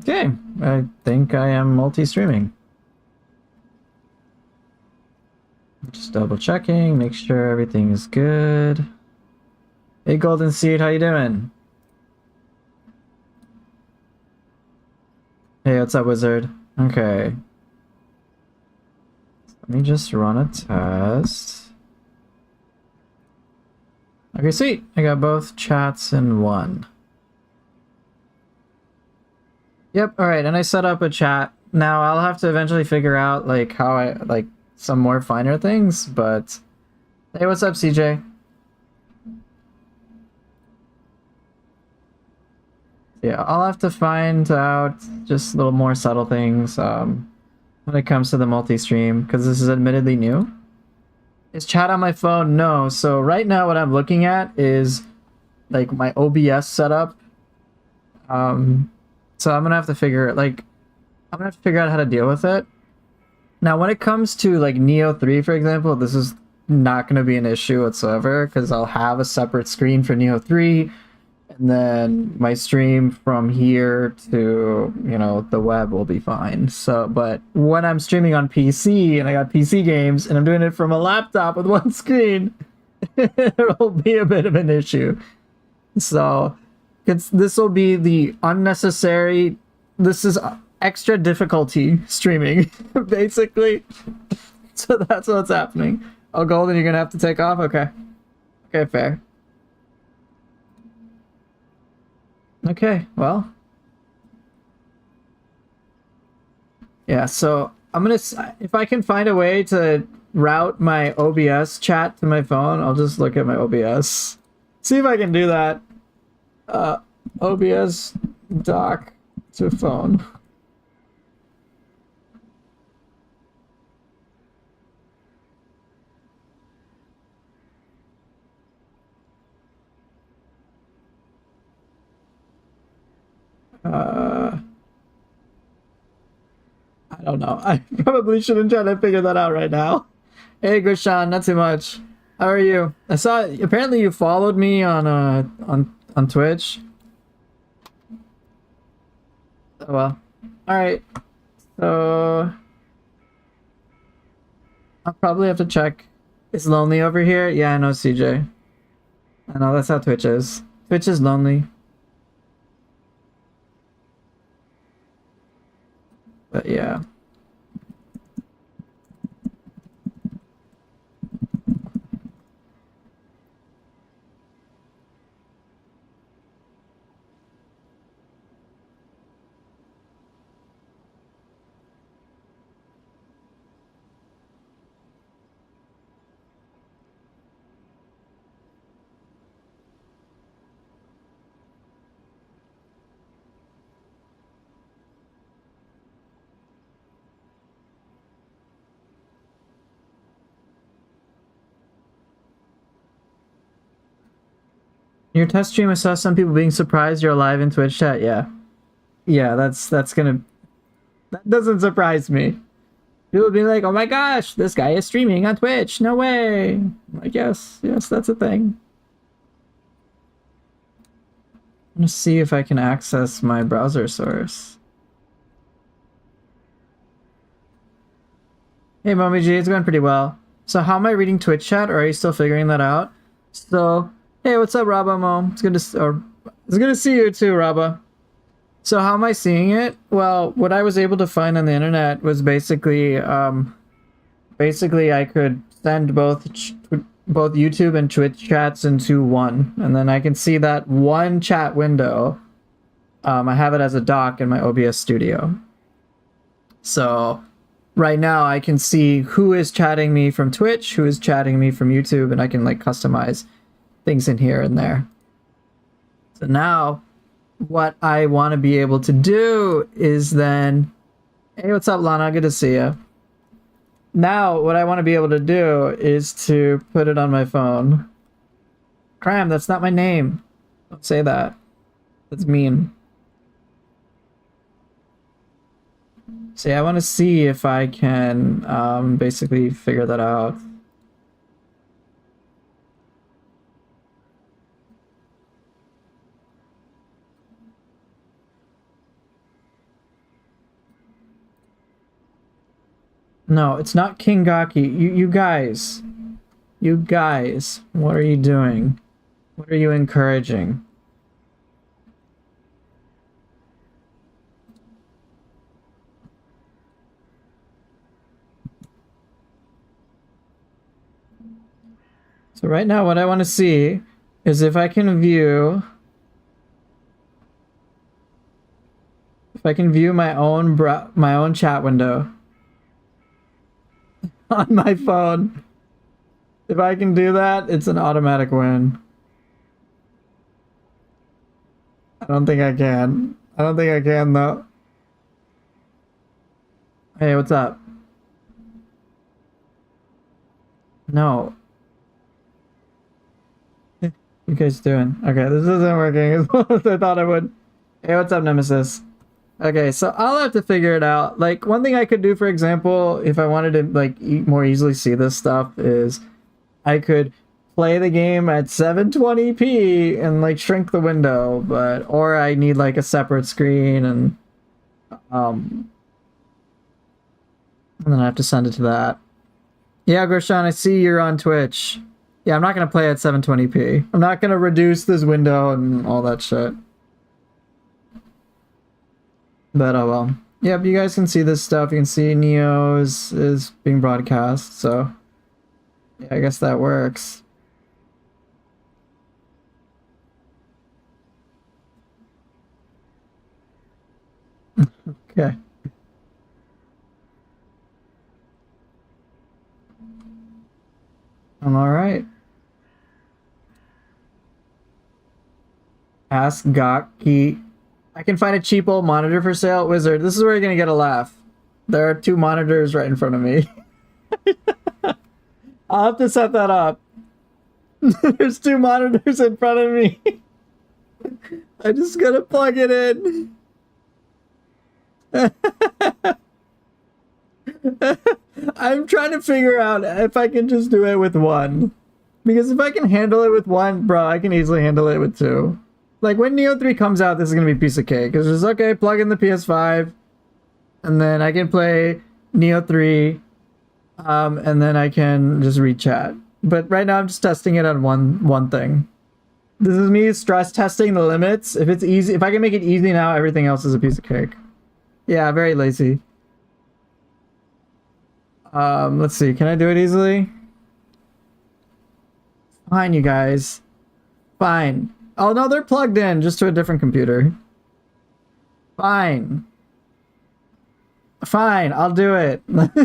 Okay, I think I am multi-streaming. Just double checking, make sure everything is good. Hey Golden Seed, how you doing? Hey, what's up, Wizard? Okay. Let me just run a test. Okay, sweet. I got both chats in one. Yep, alright, and I set up a chat. Now I'll have to eventually figure out like how I like some more finer things, but hey, what's up, CJ? Yeah, I'll have to find out just little more subtle things when it comes to the multi-stream, because this is admittedly new. Is chat on my phone? No. So right now what I'm looking at is like my OBS setup. So I'm gonna have to figure out how to deal with it. Now when it comes to like Nioh 3, for example, this is not gonna be an issue whatsoever because I'll have a separate screen for Nioh 3, and then my stream from here to, you know, the web will be fine. So, but when I'm streaming on PC and I got PC games and I'm doing it from a laptop with one screen, it'll be a bit of an issue. So, this will be the unnecessary. This is extra difficulty streaming, basically. So that's what's happening. Oh, Golden, you're gonna have to take off. Okay. Okay, fair. Okay, well. Yeah, so I'm gonna, if I can find a way to route my OBS chat to my phone, I'll just look at my OBS. See if I can do that. OBS dock to phone. I don't know. I probably shouldn't try to figure that out right now. Hey, Gushan, not too much. How are you? I saw apparently you followed me on Twitch. Oh well. All right. So I'll probably have to check. Is lonely over here? Yeah, I know, CJ. I know that's how Twitch is. Twitch is lonely. But yeah. Your test stream, I saw some people being surprised you're alive in Twitch chat. Yeah. Yeah, that's gonna, that doesn't surprise me. People be like, oh my gosh, this guy is streaming on Twitch. No way. I'm like, yes, that's a thing. I'm gonna see if I can access my browser source. Hey, Mommy G, it's going pretty well. So how am I reading Twitch chat, or are you still figuring that out? So, hey, what's up, Rabba Mo? It's good to see you too, Rabba. So how am I seeing it? Well, what I was able to find on the internet was basically I could send both YouTube and Twitch chats into one, and then I can see that one chat window. I have it as a dock in my OBS studio. So right now I can see who is chatting me from Twitch, who is chatting me from YouTube, and I can like customize things in here and there. So now what I want to be able to do is then, hey, what's up, Lana? Good to see you. Now, what I want to be able to do is to put it on my phone. Cram, that's not my name. Don't say that. That's mean. So yeah, I want to see if I can basically figure that out. No, it's not King Gaki. You guys. You guys. What are you doing? What are you encouraging? So right now what I want to see is if I can view my own chat window on my phone. If I can do that, it's an automatic win. I don't think I can. I don't think I can though. Hey, what's up? No. You guys doing? Okay, this isn't working as well as I thought it would. Hey, what's up, Nemesis? Okay, so I'll have to figure it out. Like, one thing I could do, for example, if I wanted to, like, more easily see this stuff is I could play the game at 720p and, like, shrink the window, or I need, like, a separate screen um, and then I have to send it to that. Yeah, Gershawn, I see you're on Twitch. Yeah, I'm not gonna play at 720p. I'm not gonna reduce this window and all that shit. But oh well. Yep, you guys can see this stuff. You can see Nioh is being broadcast, so yeah, I guess that works. Okay. I'm alright. Ask Gaki. I can find a cheap old monitor for sale. Wizard, this is where you're gonna get a laugh. There are two monitors right in front of me. I'll have to set that up. There's two monitors in front of me. I just gotta plug it in. I'm trying to figure out if I can just do it with one. Because if I can handle it with one, bro, I can easily handle it with two. Like, when Nioh 3 comes out, this is going to be a piece of cake. It's just, okay, plug in the PS5, and then I can play Nioh 3, and then I can just read chat. But right now, I'm just testing it on one thing. This is me stress testing the limits. If it's easy, if I can make it easy now, everything else is a piece of cake. Yeah, very lazy. Let's see. Can I do it easily? Fine, you guys. Fine. Oh, no, they're plugged in just to a different computer. Fine. Fine, I'll do it. Let me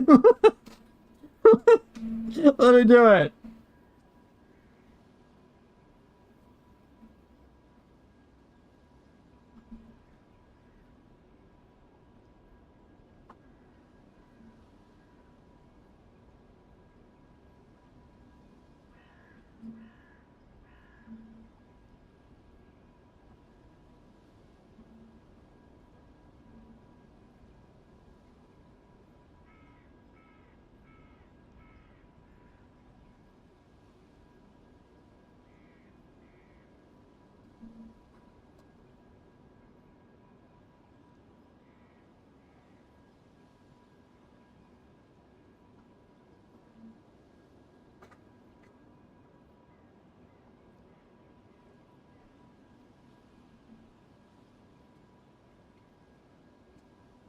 do it.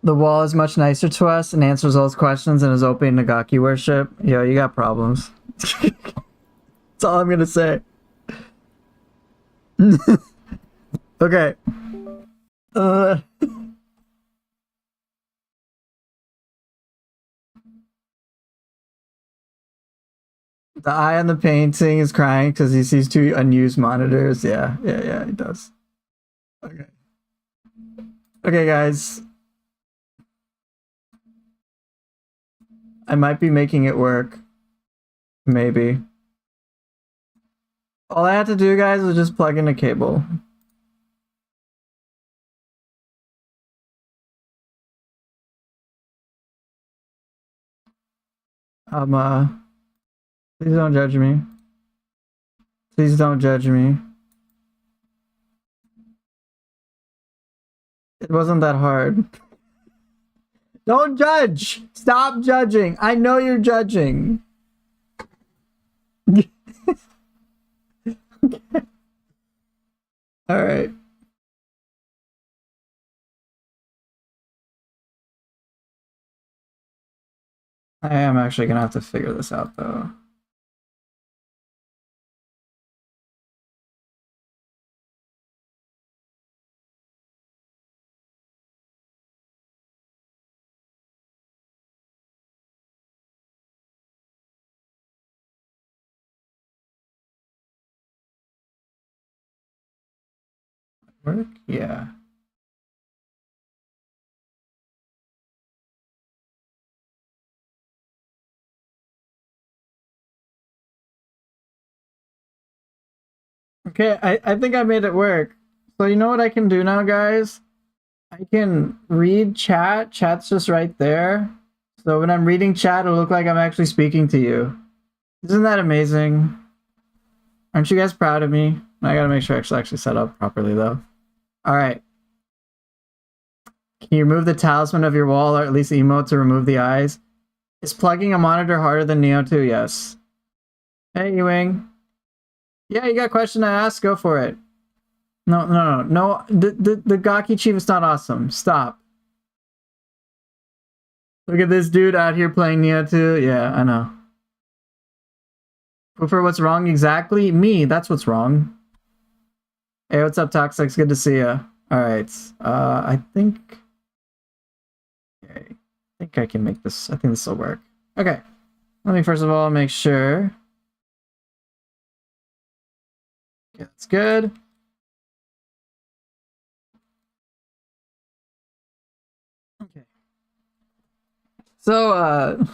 The wall is much nicer to us and answers all his questions and is open to Gaki worship. Yo, you got problems. That's all I'm gonna say. Okay. The eye on the painting is crying because he sees two unused monitors. Yeah, he does. Okay. Okay, guys. I might be making it work. Maybe. All I had to do, guys, was just plug in a cable. Please don't judge me. Please don't judge me. It wasn't that hard. Don't judge. Stop judging. I know you're judging. All right. I am actually gonna have to figure this out though. Work? Yeah. Okay, I think I made it work. So you know what I can do now, guys? I can read chat. Chat's just right there. So when I'm reading chat, it'll look like I'm actually speaking to you. Isn't that amazing? Aren't you guys proud of me? I gotta make sure it's actually set up properly though. All right. Can you remove the talisman of your wall or at least emote to remove the eyes? Is plugging a monitor harder than Nioh 2? Yes. Hey, Ewing. Yeah, you got a question to ask? Go for it. No. The Gaki Chief is not awesome. Stop. Look at this dude out here playing Nioh 2. Yeah, I know. For what's wrong exactly? Me, that's what's wrong. Hey, what's up, Toxics? Good to see you. Alright. I think... Okay. I think I can make this... I think this will work. Okay. Let me first of all make sure... Okay, that's good. Okay. So,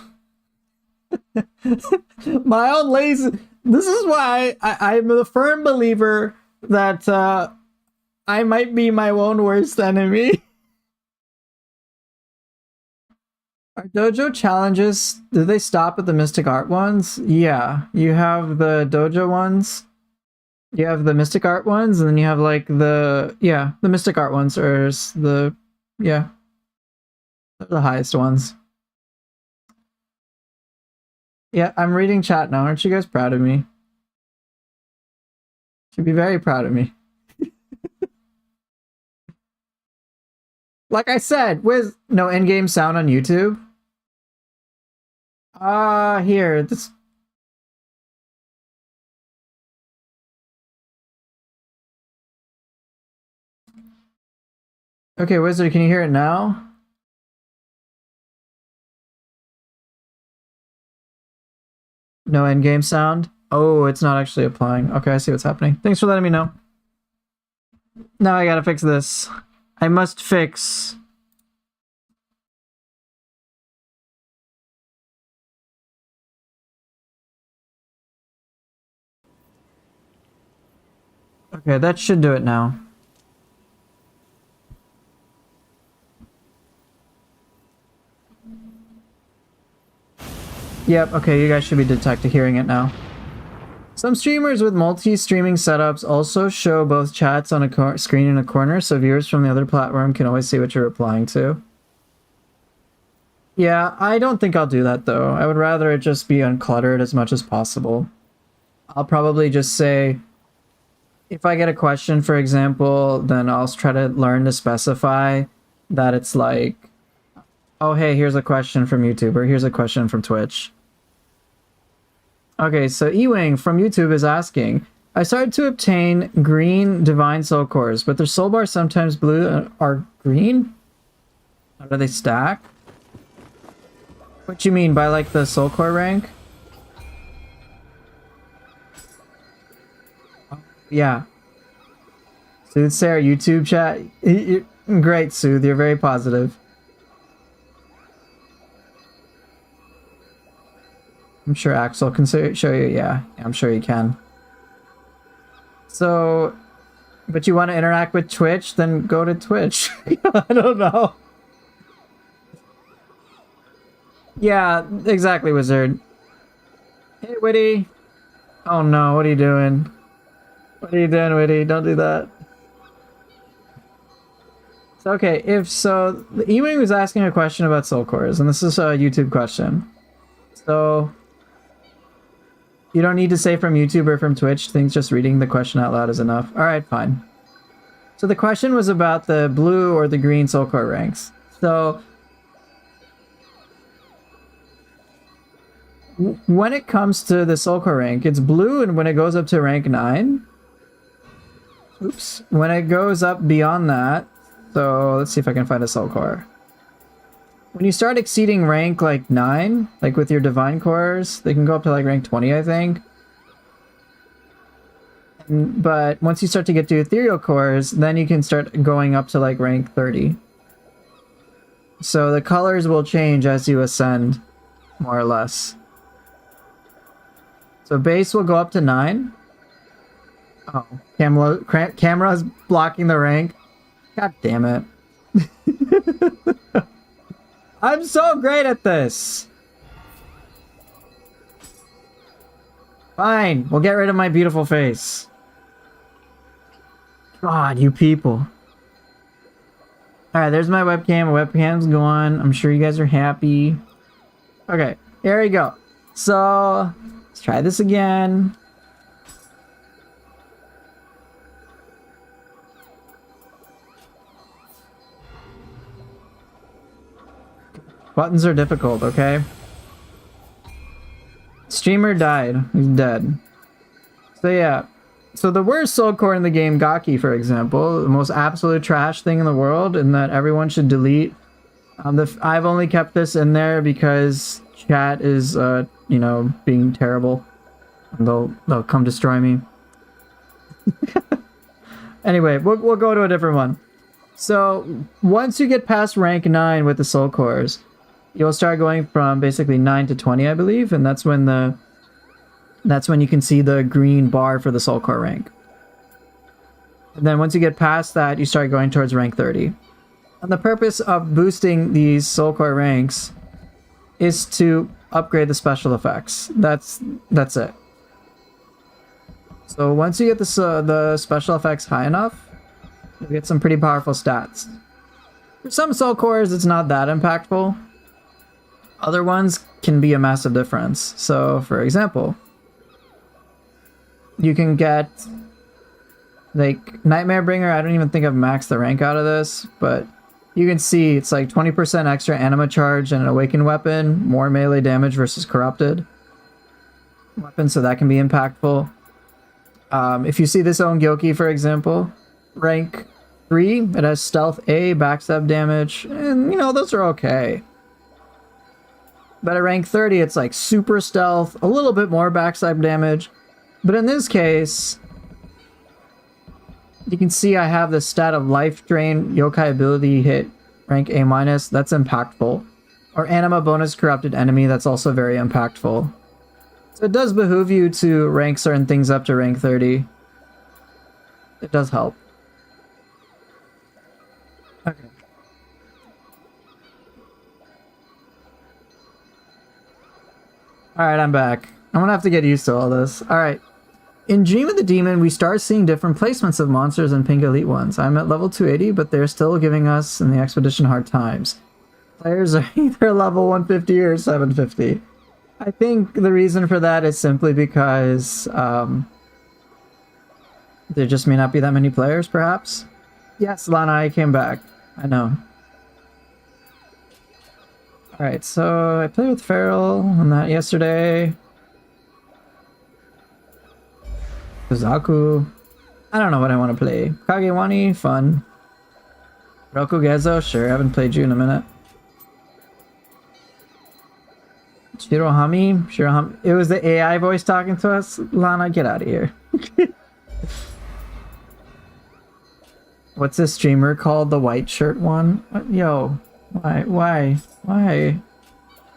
my own lazy... This is why I'm a firm believer that I might be my own worst enemy. Are dojo challenges, do they stop at the Mystic Art ones? Yeah, you have the dojo ones. You have the Mystic Art ones, and then you have like the Mystic Art ones, or the they're the highest ones. Yeah, I'm reading chat now. Aren't you guys proud of me? Should be very proud of me. Like I said, with no in-game sound on YouTube. Here, this... Okay, Wizard, can you hear it now? No in-game sound? Oh, it's not actually applying. Okay, I see what's happening. Thanks for letting me know. Now I gotta fix this. I must fix... Okay, that should do it now. Yep, okay, you guys should be hearing it now. Some streamers with multi-streaming setups also show both chats on a screen in a corner, so viewers from the other platform can always see what you're replying to. Yeah, I don't think I'll do that though. I would rather it just be uncluttered as much as possible. I'll probably just say, if I get a question, for example, then I'll try to learn to specify that it's like, oh hey, here's a question from YouTube, or here's a question from Twitch. Okay, so Ewing from YouTube is asking, I started to obtain green divine soul cores, but their soul bars sometimes blue are green? How do they stack? What you mean by like the soul core rank? Yeah. Soothsayer YouTube chat. Great, Sooth. You're very positive. I'm sure Axel can show you. Yeah, I'm sure he can. So, but you want to interact with Twitch? Then go to Twitch. I don't know. Yeah, exactly, Wizard. Hey, Witty. Oh no, what are you doing? What are you doing, Witty? Don't do that. So, okay, if so, Ewing was asking a question about soul cores, and this is a YouTube question. So, you don't need to say from YouTube or from Twitch. I think just reading the question out loud is enough. All right, fine. So the question was about the blue or the green soul core ranks. So when it comes to the soul core rank, it's blue, and when it goes up to rank 9. Oops. When it goes up beyond that, so let's see if I can find a soul core. When you start exceeding rank like 9, like with your divine cores, they can go up to like rank 20, I think. But once you start to get to ethereal cores, then you can start going up to like rank 30. So the colors will change as you ascend, more or less. So base will go up to 9. Oh, camera's blocking the rank. God damn it. I'm so great at this. Fine, we'll get rid of my beautiful face. God, you people. Alright, there's my webcam. My webcam's gone. I'm sure you guys are happy. Okay, here we go. So, let's try this again. Buttons are difficult, okay? Streamer died. He's dead. So yeah. So the worst soul core in the game, Gaki, for example, the most absolute trash thing in the world, and that everyone should delete. I've only kept this in there because chat is, you know, being terrible. And they'll come destroy me. Anyway, we'll go to a different one. So once you get past rank 9 with the soul cores, you'll start going from basically 9 to 20, I believe, and that's when you can see the green bar for the soul core rank. And then once you get past that, you start going towards rank 30. And the purpose of boosting these soul core ranks is to upgrade the special effects. That's it. So once you get the special effects high enough, you'll get some pretty powerful stats. For some soul cores, it's not that impactful. Other ones can be a massive difference. So, for example, you can get, like, Nightmare Bringer. I don't even think I've maxed the rank out of this, but you can see it's like 20% extra anima charge and an awakened weapon, more melee damage versus corrupted weapon, so that can be impactful. If you see this own Gyoki, for example, rank 3, it has stealth A, backstab damage, and, you know, those are okay. But at rank 30, it's like super stealth, a little bit more backstab damage. But in this case, you can see I have the stat of life drain, yokai ability hit, rank A-. That's impactful. Or anima bonus corrupted enemy, that's also very impactful. So it does behoove you to rank certain things up to rank 30. It does help. Okay. Alright, I'm back. I'm gonna have to get used to all this. Alright. In Dream of the Demon, we start seeing different placements of monsters and pink elite ones. I'm at level 280, but they're still giving us in the expedition hard times. Players are either level 150 or 750. I think the reason for that is simply because there just may not be that many players, perhaps. Yes, Lana, I came back. I know. Alright, so I played with Feral on that yesterday. Kozaku. I don't know what I want to play. Kagewani, fun. Rokugezo, sure, I haven't played you in a minute. Shirohami. It was the AI voice talking to us? Lana, get out of here. What's this streamer called? The white shirt one? What? Yo. Why?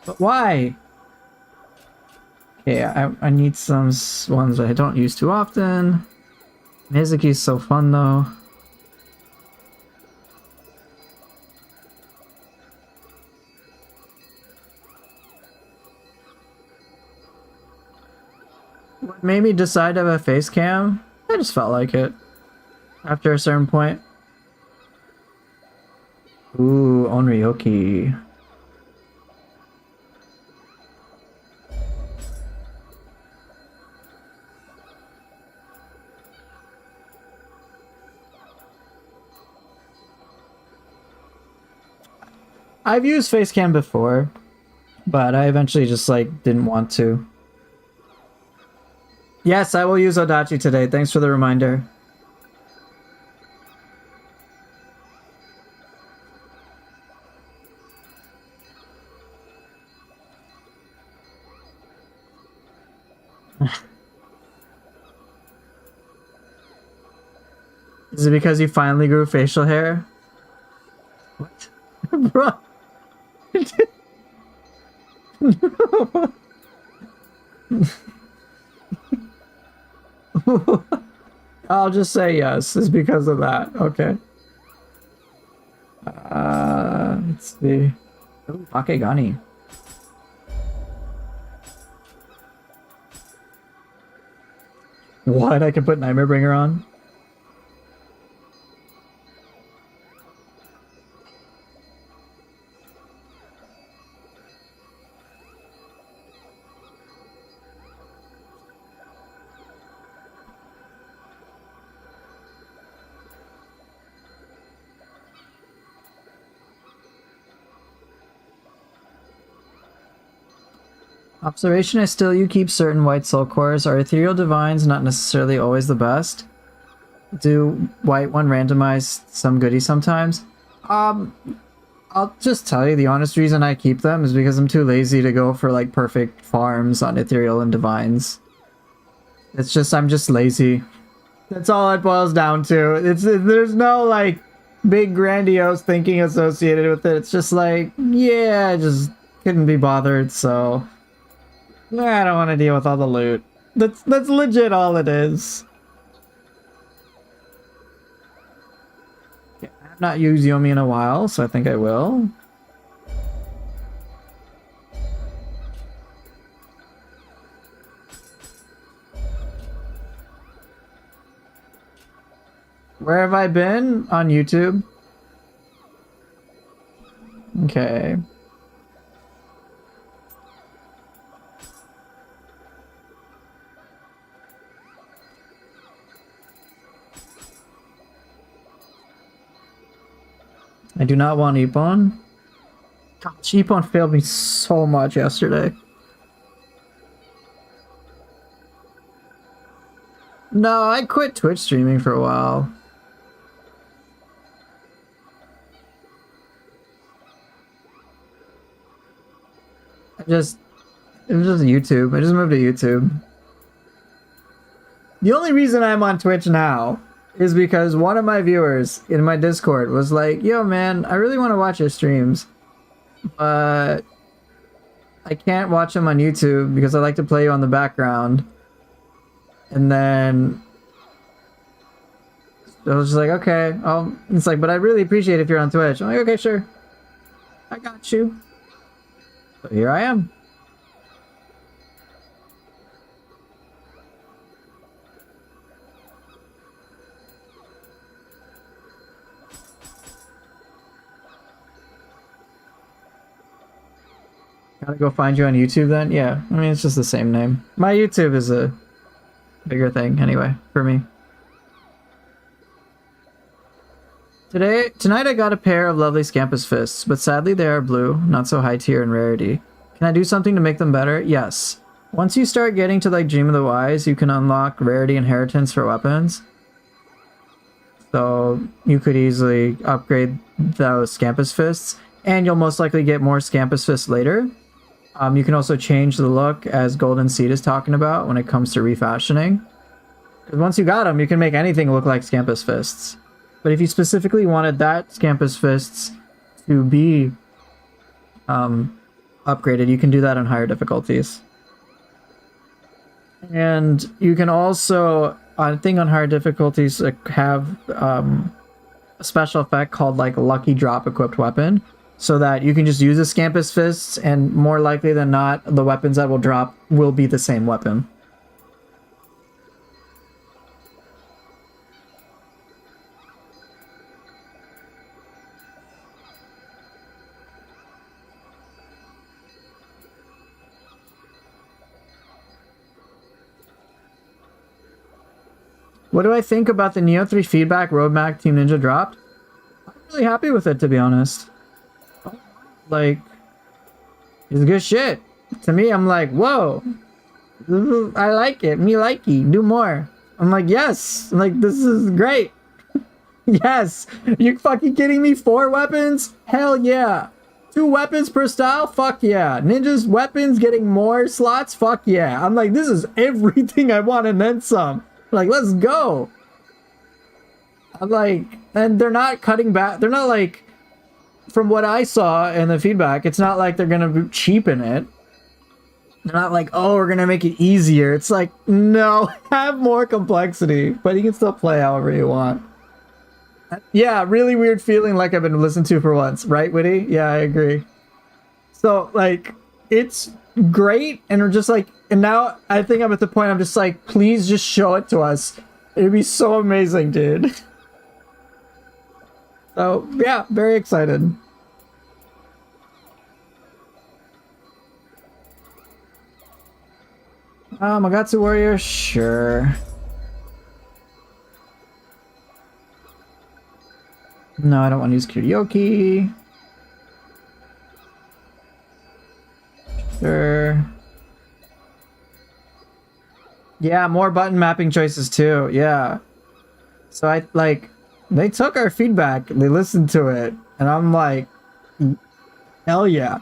But why? Okay, I need some ones that I don't use too often. Mizuki's so fun though. What made me decide to have a face cam? I just felt like it. After a certain point. Ooh, Onryoki. I've used Facecam before, but I eventually just like didn't want to. Yes, I will use Odachi today. Thanks for the reminder. Is it because you finally grew facial hair? What? Bro. I'll just say yes. It's because of that. Okay. Let's see. Ooh, Akegani. What? I can put Nightmare Bringer on? Observation I still you keep certain white soul cores. Are ethereal divines not necessarily always the best? Do white one randomize some goodie sometimes? I'll just tell you the honest reason I keep them is because I'm too lazy to go for like perfect farms on ethereal and divines. It's just I'm just lazy. That's all it boils down to. There's no like big grandiose thinking associated with it. It's just like, yeah, I just couldn't be bothered, so I don't want to deal with all the loot. That's legit all it is. Yeah, I have not used Yomi in a while, so I think I will. Where have I been? On YouTube? Okay. I do not want Ippon. God, Ippon failed me so much yesterday. No, I quit Twitch streaming for a while. It was just YouTube. I just moved to YouTube. The only reason I'm on Twitch now is because one of my viewers in my Discord was like, yo man, I really want to watch your streams, but I can't watch them on YouTube because I like to play you on the background. And then I was just like, okay, it's like, but I really appreciate it if you're on Twitch. I'm like, okay, sure. I got you. So here I am. Gotta go find you on YouTube then? Yeah, I mean, it's just the same name. My YouTube is a bigger thing anyway, for me. Tonight I got a pair of lovely Scampus Fists, but sadly they are blue, not so high tier in rarity. Can I do something to make them better? Yes. Once you start getting to like Dream of the Wise, you can unlock rarity inheritance for weapons. So you could easily upgrade those Scampus Fists, and you'll most likely get more Scampus Fists later. You can also change the look, as Golden Seed is talking about, when it comes to refashioning. Because once you got them, you can make anything look like Scampus Fists. But if you specifically wanted that Scampus Fists to be upgraded, you can do that on higher difficulties. And you can also, I think on higher difficulties, have a special effect called like Lucky Drop Equipped Weapon, so that you can just use a Scampus Fists, and more likely than not, the weapons that will drop will be the same weapon. What do I think about the Nioh 3 feedback roadmap Team Ninja dropped? I'm really happy with it, to be honest. Like, it's good shit. To me, I'm like, whoa. I like it. Me likey. Do more. I'm like, yes. I'm like, this is great. Yes. You fucking kidding me? 4 weapons? Hell yeah. 2 weapons per style? Fuck yeah. Ninja's weapons getting more slots? Fuck yeah. I'm like, this is everything I want and then some. Like, let's go. I'm like, and they're not cutting back. They're not like, from what I saw in the feedback, it's not like they're gonna cheapen it. They're not like, oh, we're gonna make it easier. It's like, no, have more complexity, but you can still play however you want. Yeah, really weird feeling like I've been listened to for once, right, Witty? Yeah, I agree. So, like, it's great, and we're just like, and now I think I'm at the point I'm just like, please just show it to us. It'd be so amazing, dude. So, yeah, very excited. Magatsu Warrior, sure. No, I don't want to use karaoke. Sure. Yeah, more button mapping choices too. Yeah. So I like, they took our feedback, they listened to it, and I'm like, hell yeah.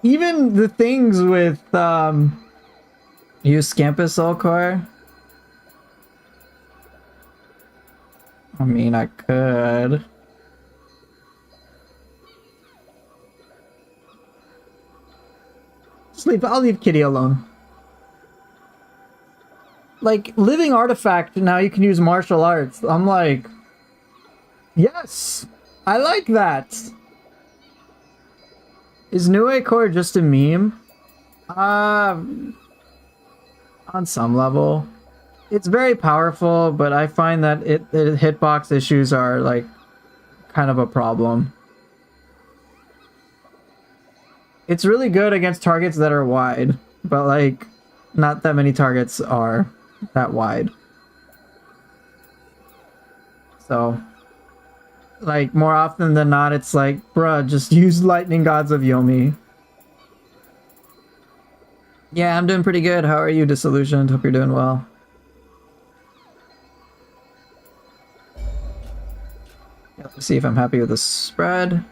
Even the things with use Scampus Soul Core. I mean, I could. Sleep. I'll leave Kitty alone. Like, living artifact, now you can use martial arts. I'm like, yes, I like that. Is Nioh Core just a meme? On some level. It's very powerful, but I find that hitbox issues are like kind of a problem. It's really good against targets that are wide, but like not that many targets are that wide. So like more often than not, it's like, bruh, just use Lightning Gods of Yomi. Yeah, I'm doing pretty good. How are you, Disillusioned? Hope you're doing well. Let's see if I'm happy with the spread.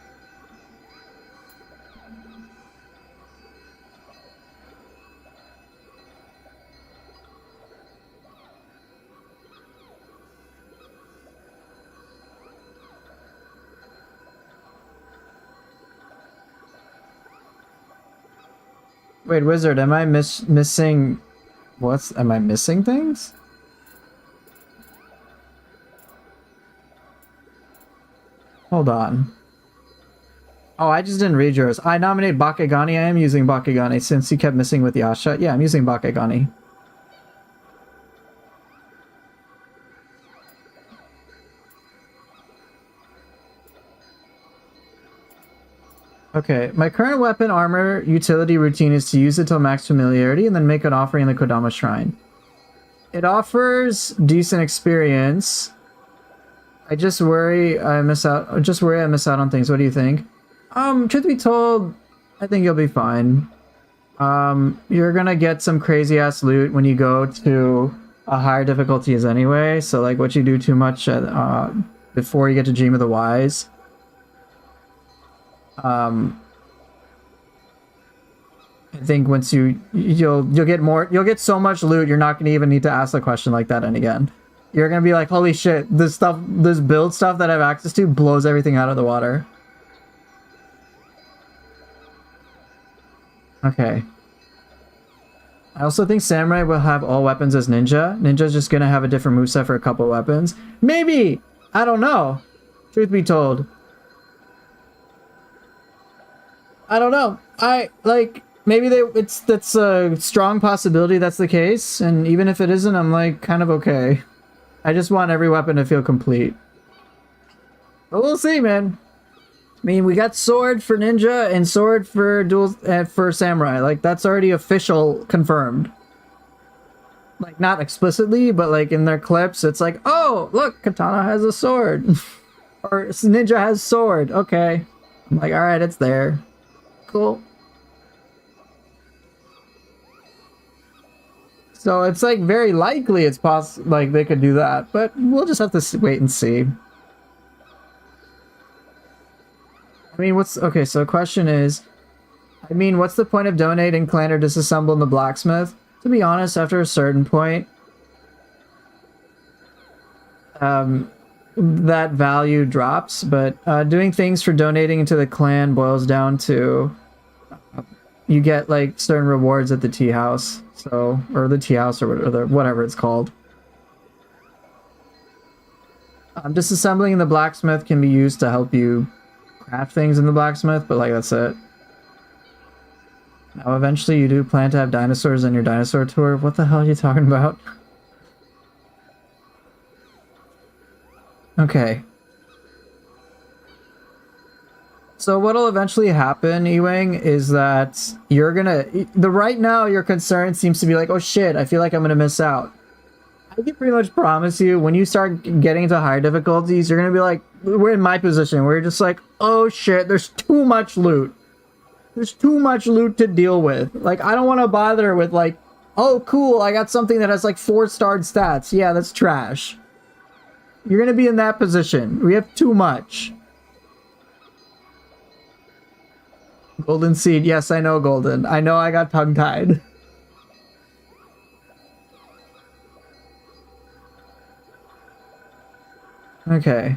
Wait, Wizard, am I missing... Am I missing things? Hold on. Oh, I just didn't read yours. I nominate Bakegani. I am using Bakegani since you kept missing with Yasha. Yeah, I'm using Bakegani. Okay, my current weapon armor utility routine is to use it till max familiarity and then make an offering in the Kodama Shrine. It offers decent experience. I just worry I miss out on things. What do you think? Truth be told, I think you'll be fine. You're gonna get some crazy ass loot when you go to higher difficulties anyway, so like what you do too much at, before you get to Dream of the Wise. I think once you'll get so much loot, you're not gonna even need to ask a question like that again. You're gonna be like, holy shit, this build stuff that I have access to blows everything out of the water. Okay. I also think Samurai will have all weapons as Ninja. Ninja's just gonna have a different moveset for a couple weapons. Maybe! I don't know. Truth be told. I don't know. Maybe that's a strong possibility that's the case, and even if it isn't, I'm like kind of okay. I just want every weapon to feel complete. But we'll see, man. I mean, we got sword for ninja and sword for for samurai. Like that's already official, confirmed. Like, not explicitly, but like in their clips, it's like, oh, look, Katana has a sword. Or Ninja has sword. Okay. I'm like, alright, it's there. Cool. So it's like very likely it's possible, like they could do that, but we'll just have to wait and see. I mean, okay, so the question is, I mean, what's the point of donating clan or disassembling the blacksmith? To be honest, after a certain point, that value drops, but doing things for donating into the clan boils down to you get like certain rewards at the tea house, so, or the tea house, or whatever it's called. Disassembling the blacksmith can be used to help you craft things in the blacksmith, but like that's it. Now eventually you do plan to have dinosaurs on your dinosaur tour. What the hell are you talking about? Okay. So what'll eventually happen, Ewing, is that you're gonna... right now, your concern seems to be like, oh shit, I feel like I'm gonna miss out. I can pretty much promise you, when you start getting into higher difficulties, you're gonna be like, we're in my position, where you're just like, oh shit, there's too much loot. There's too much loot to deal with. Like, I don't want to bother with like, oh cool, I got something that has like 4-starred stats. Yeah, that's trash. You're gonna be in that position. We have too much. Golden Seed. Yes, I know, Golden. I know I got tongue-tied. Okay.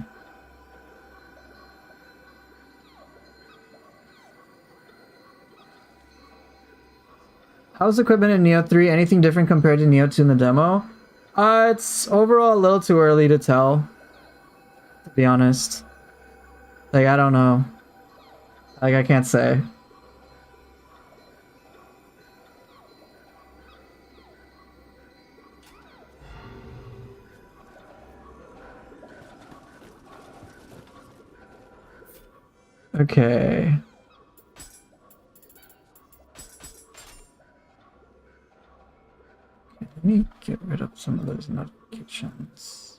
How's equipment in Nioh 3? Anything different compared to Nioh 2 in the demo? It's overall a little too early to tell, to be honest. Like, I don't know. Like, I can't say. Okay. Let me get rid of some of those notifications.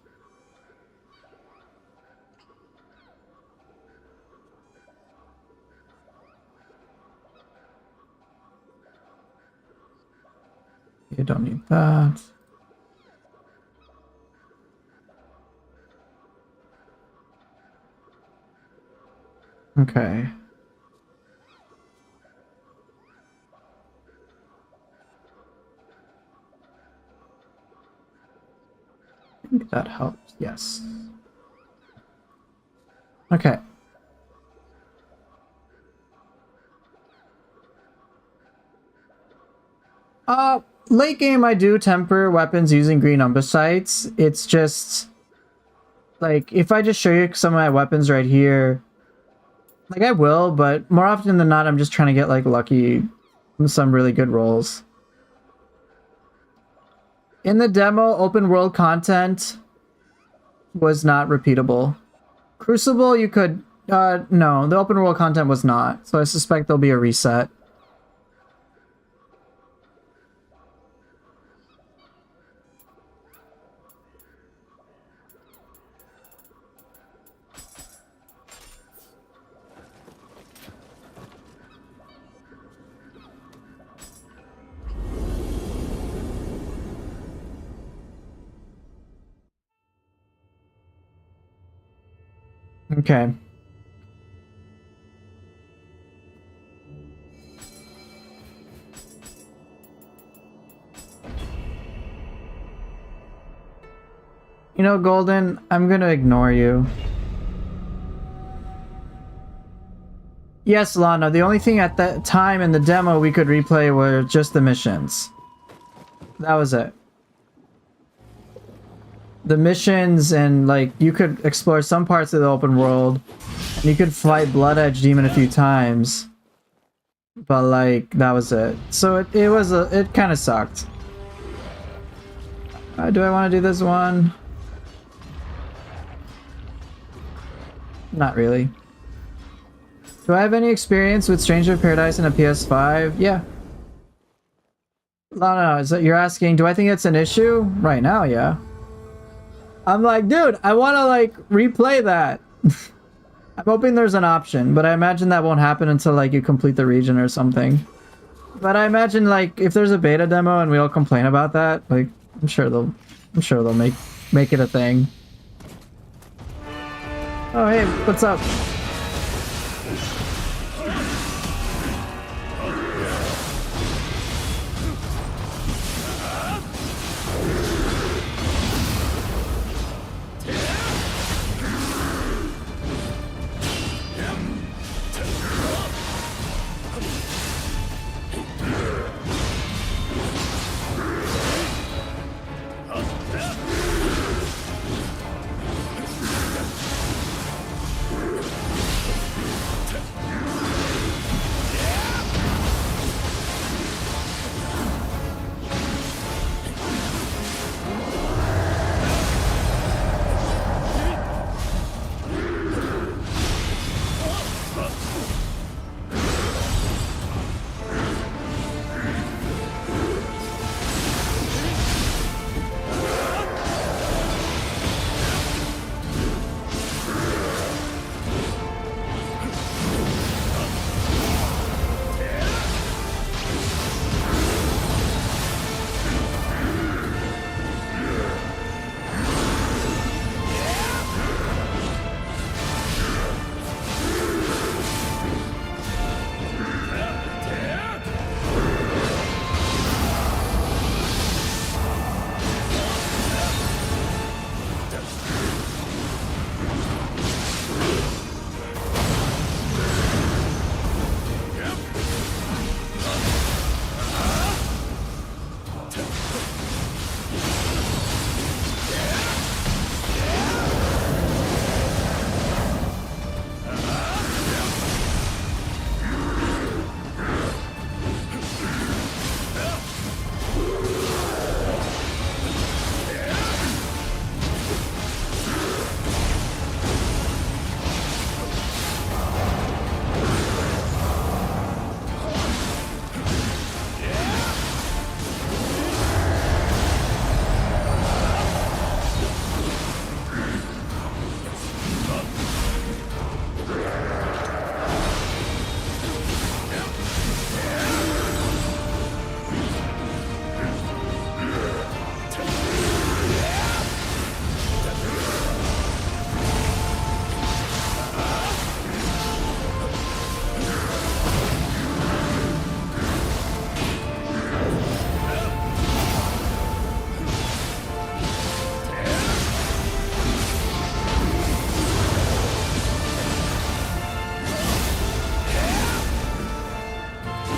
You don't need that. Okay. I think that helps, yes. Okay. Late game I do temper weapons using green umbricites. It's just like if I just show you some of my weapons right here, like I will, but more often than not I'm just trying to get like lucky in some really good rolls. In the demo, open world content was not repeatable. Crucible you could no, the open world content was not, so I suspect there'll be a reset. Okay. You know, Golden, I'm gonna ignore you. Yes, Lana, the only thing at that time in the demo we could replay were just the missions. That was it. The missions, and like you could explore some parts of the open world, and you could fight Blood Edge Demon a few times, but like that was it. So it kind of sucked. Do I want to do this one? Not really. Do I have any experience with Stranger of Paradise in a PS5? Yeah. No. Is that you're asking? Do I think it's an issue right now? Yeah. I'm like, dude, I want to like replay that. I'm hoping there's an option, but I imagine that won't happen until like you complete the region or something. But I imagine like if there's a beta demo and we all complain about that, like I'm sure they'll make it a thing. Oh hey, what's up?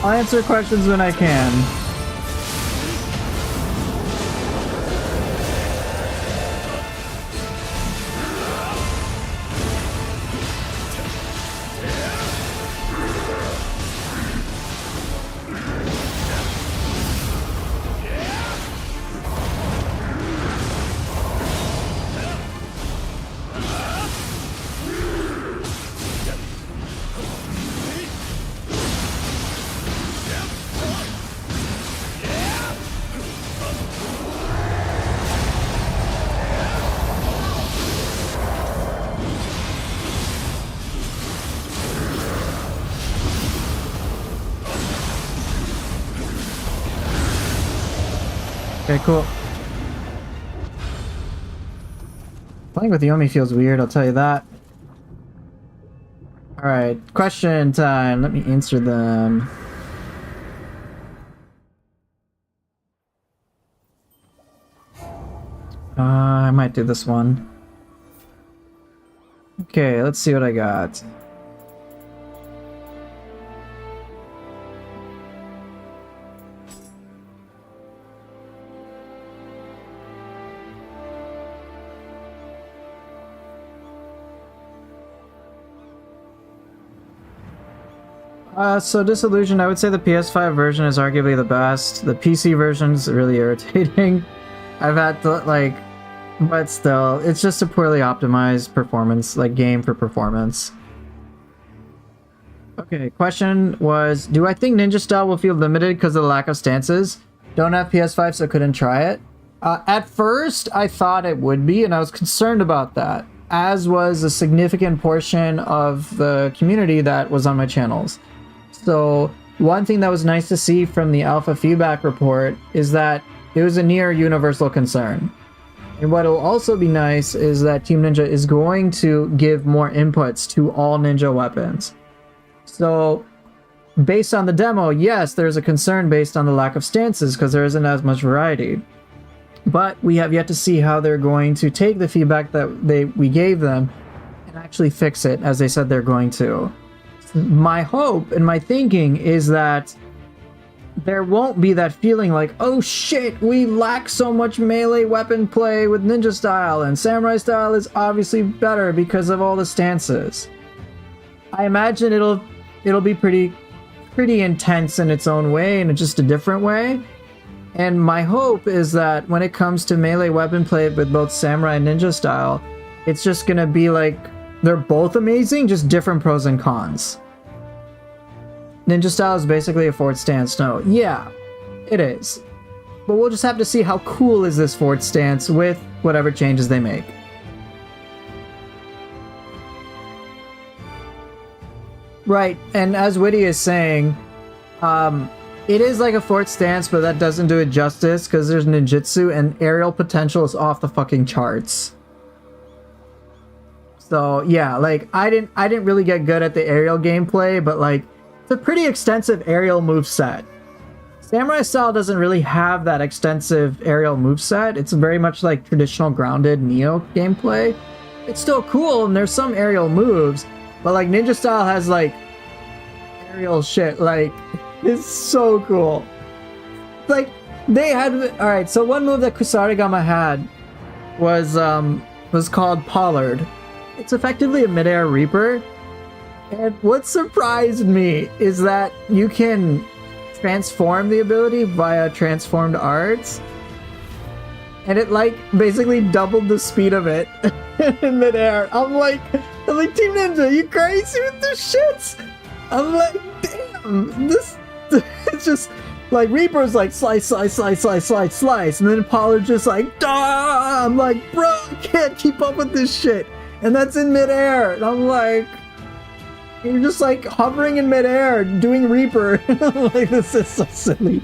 I'll answer questions when I can. Okay, cool. Playing with Yomi feels weird, I'll tell you that. Alright, question time. Let me answer them. I might do this one. Okay, let's see what I got. So Disillusioned, I would say the PS5 version is arguably the best. The PC version's really irritating. I've had to, like, but still, it's just a poorly optimized performance, like, game for performance. Okay, question was, do I think Ninja Style will feel limited because of the lack of stances? Don't have PS5, so couldn't try it. At first, I thought it would be, and I was concerned about that, as was a significant portion of the community that was on my channels. So one thing that was nice to see from the alpha feedback report is that it was a near universal concern. And what will also be nice is that Team Ninja is going to give more inputs to all ninja weapons. So based on the demo, yes, there's a concern based on the lack of stances because there isn't as much variety. But we have yet to see how they're going to take the feedback that we gave them and actually fix it as they said they're going to. My hope and my thinking is that there won't be that feeling like, oh shit, we lack so much melee weapon play with ninja style, and samurai style is obviously better because of all the stances. I imagine it'll be pretty intense in its own way, in just a different way. And my hope is that when it comes to melee weapon play with both samurai and ninja style, it's just gonna be like they're both amazing, just different pros and cons. Ninja style is basically a forward stance. No, yeah, it is. But we'll just have to see how cool is this forward stance with whatever changes they make. Right, and as Witty is saying, it is like a forward stance, but that doesn't do it justice because there's ninjutsu and aerial potential is off the fucking charts. So yeah, like I didn't really get good at the aerial gameplay, but like it's a pretty extensive aerial moveset. Samurai style doesn't really have that extensive aerial moveset. It's very much like traditional grounded Nioh gameplay. It's still cool and there's some aerial moves, but like ninja style has like aerial shit. Like it's so cool. Like they had, all right. So one move that Kusarigama had was called Pollard. It's effectively a midair Reaper. And what surprised me is that you can transform the ability via transformed arts. And it like basically doubled the speed of it in midair. I'm like Team Ninja, you crazy with this shits? I'm like, damn, this it's just like Reaper's like slice, and then Pollard just like, dah! I'm like, bro, I can't keep up with this shit. And that's in midair. And I'm like, you're just like hovering in midair doing Reaper. Like, this is so silly.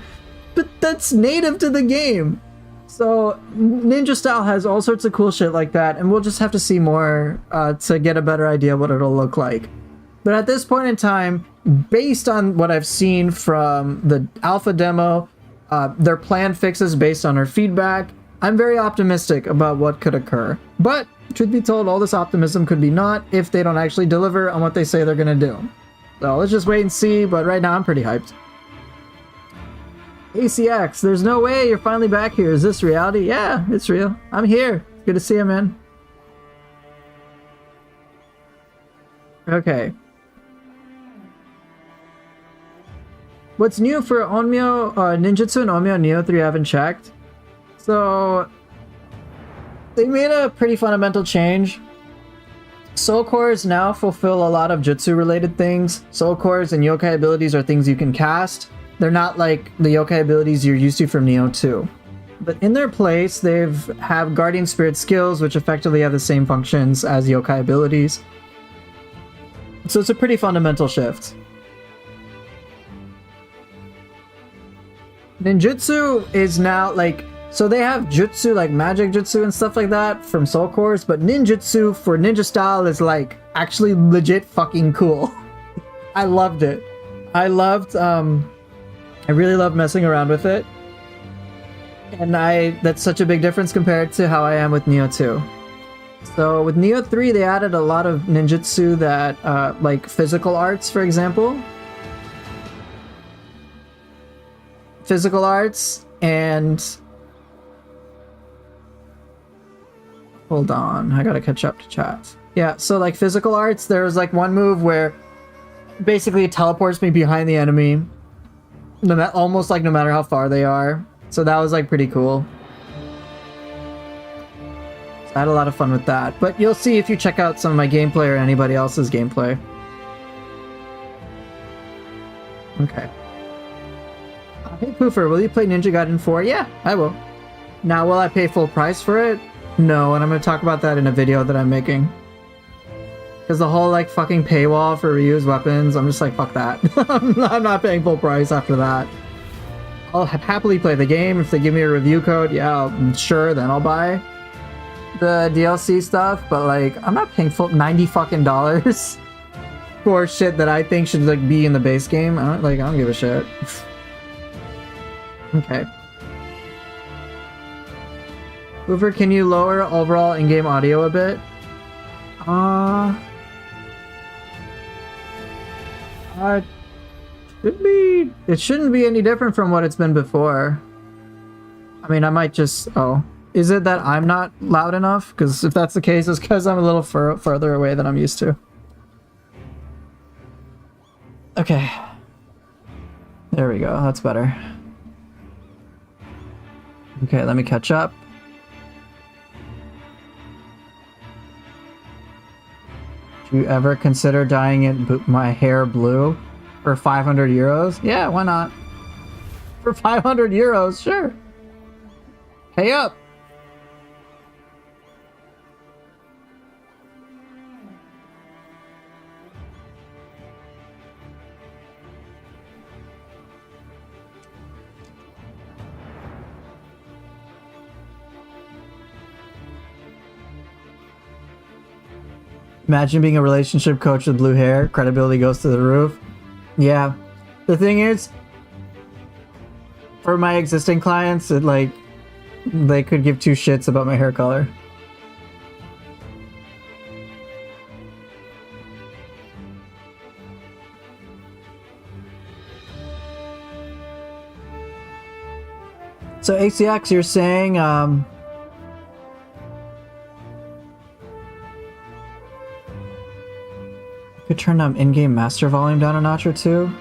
But that's native to the game. So ninja style has all sorts of cool shit like that, and we'll just have to see more to get a better idea what it'll look like. But at this point in time, based on what I've seen from the alpha demo, their planned fixes based on our feedback, I'm very optimistic about what could occur. But truth be told, all this optimism could be not if they don't actually deliver on what they say they're gonna do. So let's just wait and see, but right now I'm pretty hyped. ACX, there's no way you're finally back here. Is this reality? Yeah, it's real. I'm here. Good to see you, man. Okay. What's new for Onmyo, Ninjutsu and Onmyo Nioh 3 I haven't checked. So they made a pretty fundamental change. Soul cores now fulfill a lot of jutsu related things. Soul cores and yokai abilities are things you can cast. They're not like the yokai abilities you're used to from Nioh 2. But in their place, they've have Guardian Spirit skills, which effectively have the same functions as yokai abilities. So it's a pretty fundamental shift. Ninjutsu is now like, so they have jutsu like magic jutsu and stuff like that from soul cores, but ninjutsu for ninja style is like actually legit fucking cool. I loved it. I really love messing around with it. And that's such a big difference compared to how I am with Nioh 2. So with Nioh 3, they added a lot of ninjutsu that, like physical arts, for example. Physical arts and... Hold on, I gotta catch up to chat. Yeah, so like physical arts, there was like one move where basically it teleports me behind the enemy. Almost like no matter how far they are. So that was like pretty cool. So I had a lot of fun with that. But you'll see if you check out some of my gameplay or anybody else's gameplay. Okay. Hey Poofer, will you play Ninja Gaiden 4? Yeah, I will. Now, will I pay full price for it? No, and I'm going to talk about that in a video that I'm making. Because the whole, like, fucking paywall for reused weapons, I'm just like, fuck that. I'm not paying full price after that. I'll happily play the game. If they give me a review code, yeah, sure, then I'll buy the DLC stuff. But, like, I'm not paying full $90 fucking dollars for shit that I think should, like, be in the base game. I don't give a shit. Okay. Hoover, can you lower overall in-game audio a bit? It shouldn't be any different from what it's been before. I mean, I might just... Oh. Is it that I'm not loud enough? Because if that's the case, it's because I'm a little further away than I'm used to. Okay. There we go. That's better. Okay, let me catch up. Do you ever consider dyeing it my hair blue for 500 euros? Yeah, why not? For 500 euros, sure. Pay up. Imagine being a relationship coach with blue hair. Credibility goes to the roof. Yeah. The thing is, for my existing clients, it, like, they could give two shits about my hair color. So ACX, you're saying, could turn in-game master volume down a notch or two.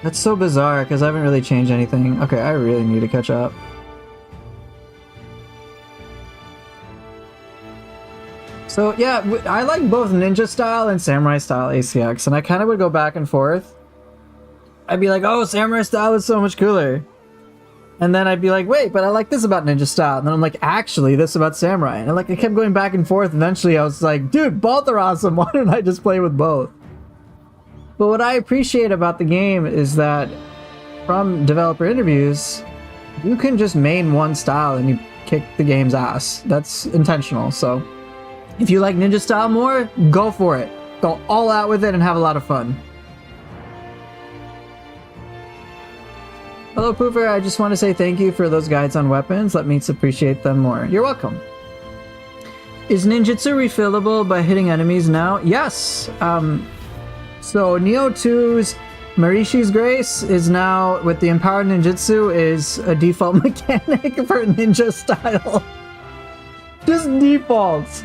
That's so bizarre because I haven't really changed anything. Okay, I really need to catch up. So yeah, I like both ninja style and samurai style ACX, and I kind of would go back and forth. I'd be like, oh, samurai style is so much cooler. And then I'd be like, wait, but I like this about ninja style. And then I'm like, actually, this about samurai. And I kept going back and forth. Eventually, I was like, dude, both are awesome. Why don't I just play with both? But what I appreciate about the game is that from developer interviews, you can just main one style and you kick the game's ass. That's intentional. So if you like ninja style more, go for it. Go all out with it and have a lot of fun. Hello, Poofer. I just want to say thank you for those guides on weapons. Let me appreciate them more. You're welcome. Is ninjutsu refillable by hitting enemies now? Yes. So Nioh 2's Marishi's Grace is now, with the empowered ninjutsu, is a default mechanic for ninja style. Just defaults.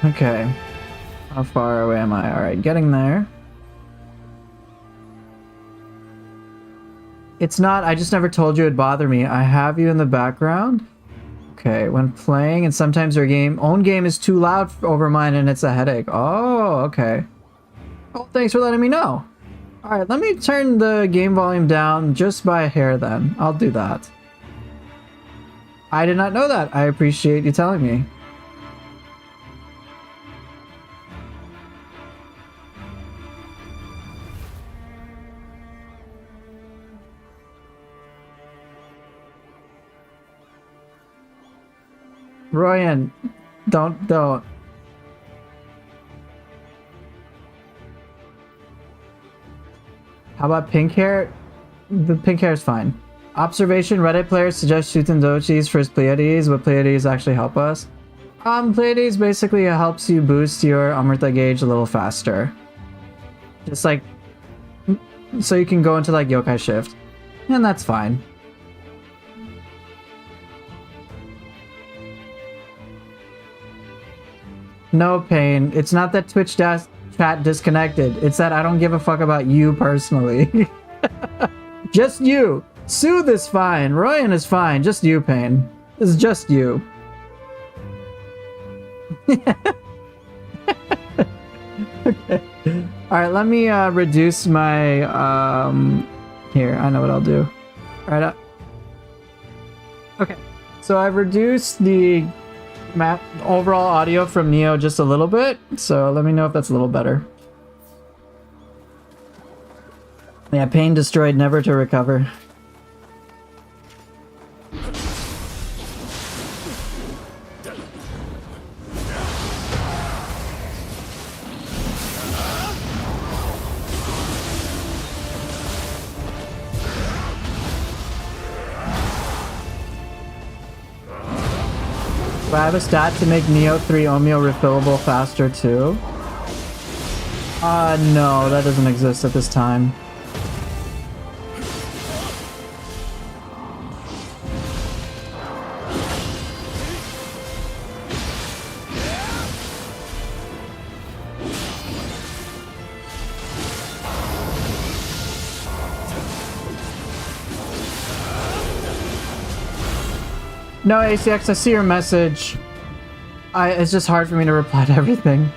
Okay. How far away am I? Alright, getting there. It's not, I just never told you it'd bother me. I have you in the background. Okay, when playing, and sometimes your own game is too loud over mine and it's a headache. Oh, okay. Well, thanks for letting me know. Alright, let me turn the game volume down just by a hair then. I'll do that. I did not know that. I appreciate you telling me. Royan, don't. How about pink hair? The pink hair is fine. Observation, Reddit players suggest Shutendochis for his Pleiades. Would Pleiades actually help us? Pleiades basically helps you boost your Amrita gauge a little faster. Just like, so you can go into like Yokai Shift. And that's fine. No pain. It's not that Twitch chat disconnected. It's that I don't give a fuck about you personally. Just you. Soothe is fine. Royan is fine. Just you, Pain. This is just you. Okay. Alright, let me reduce my here, I know what I'll do. Alright, okay. So I've reduced the overall audio from Nioh just a little bit, so let me know if that's a little better. Yeah, pain destroyed, never to recover. Do I have a stat to make Nioh 3 Omeo refillable faster too? No, that doesn't exist at this time. No, ACX, I see your message. It's just hard for me to reply to everything.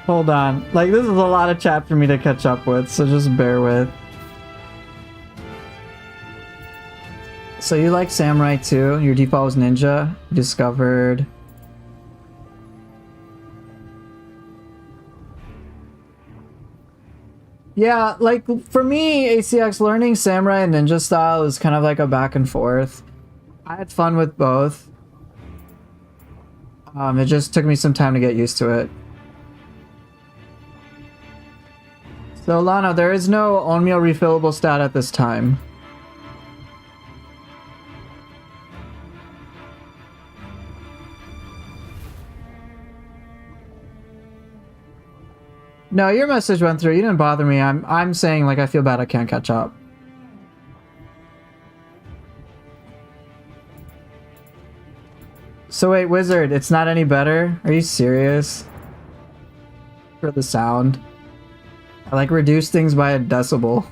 Hold on. Like, this is a lot of chat for me to catch up with, so just bear with. So you like Samurai too? Your default was Ninja? Discovered... Yeah, like, for me, ACX, learning Samurai and Ninja style is kind of like a back and forth. I had fun with both. It just took me some time to get used to it. So, Lana, there is no Onmyo refillable stat at this time. No, your message went through. You didn't bother me. I'm saying, like, I feel bad I can't catch up. So wait, Wizard, it's not any better? Are you serious? For the sound. I like reduce things by a decibel.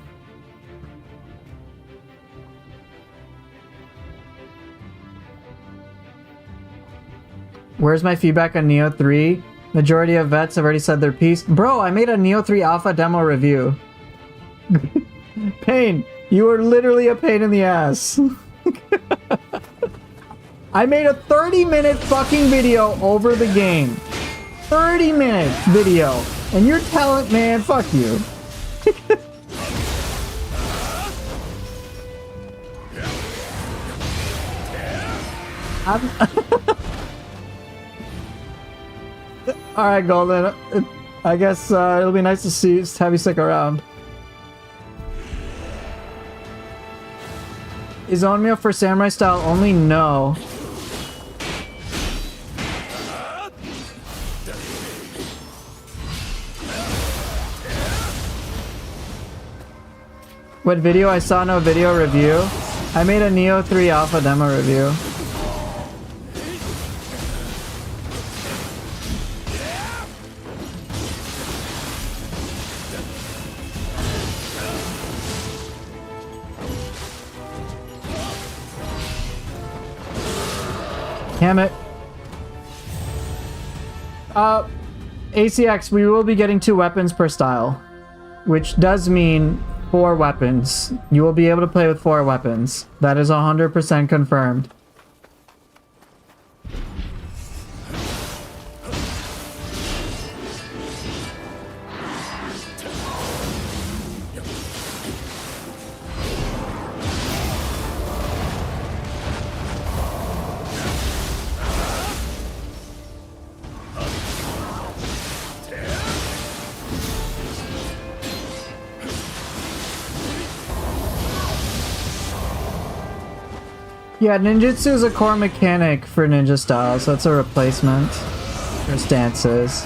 Where's my feedback on Nioh 3? Majority of vets have already said their piece. Bro, I made a Nioh 3 alpha demo review. Pain, you are literally a pain in the ass. I made a 30-minute fucking video over the game. 30-minute video. And you're telling, man, fuck you. Alright, Golden. I guess it'll be nice to have you stick around. Is Onmyo for Samurai style only? No. What video? I saw no video review. I made a Nioh 3 alpha demo review. Damn it. ACX, we will be getting 2 weapons per style, which does mean 4 weapons. You will be able to play with 4 weapons. That is 100% confirmed. Yeah, ninjutsu is a core mechanic for ninja style, so it's a replacement for stances.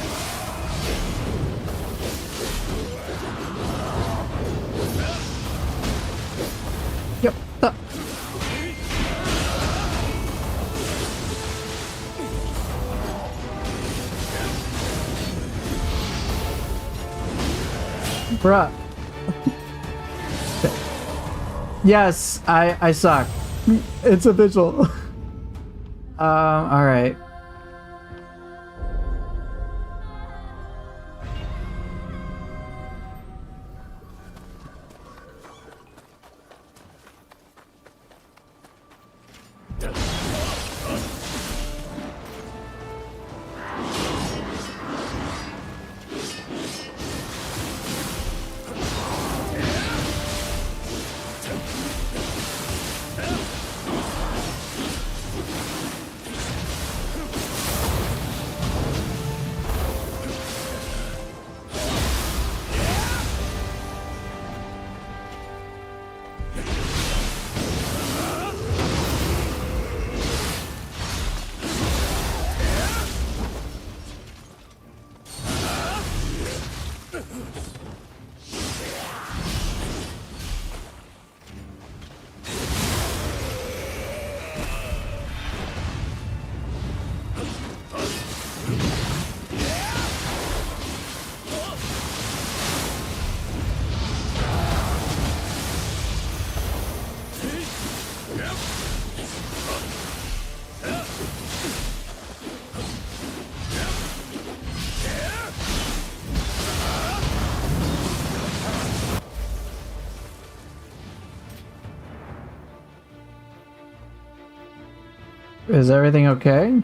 Yep. Bruh. Yes, I suck. It's official. All right. Is everything okay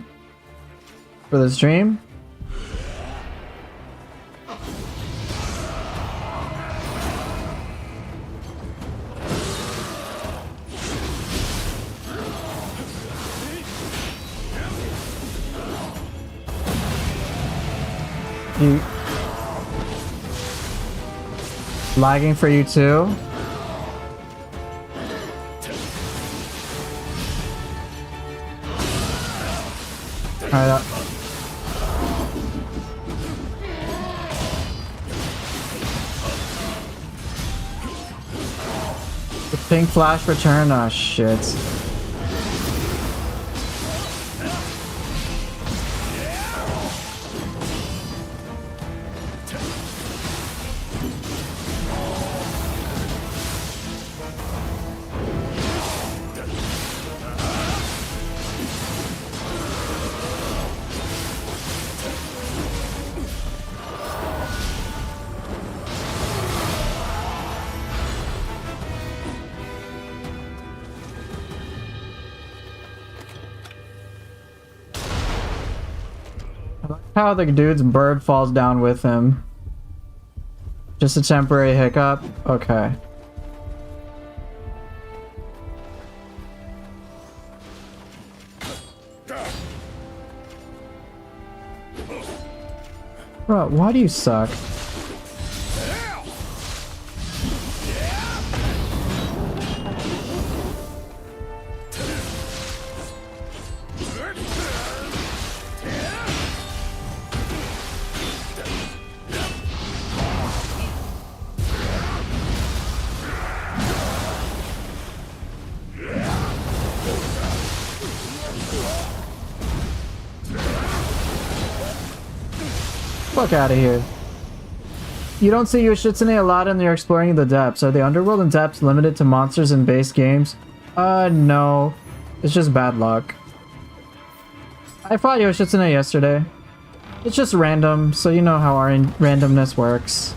for the stream? You lagging for you too? Alright, the pink flash return? Oh shit. How the dude's bird falls down with him. Just a temporary hiccup? Okay. Bro, why do you suck? Fuck out of here. You don't see Yoshitsune a lot when you're exploring the depths. Are the underworld and depths limited to monsters in base games? No. It's just bad luck. I fought Yoshitsune yesterday. It's just random, so you know how our randomness works.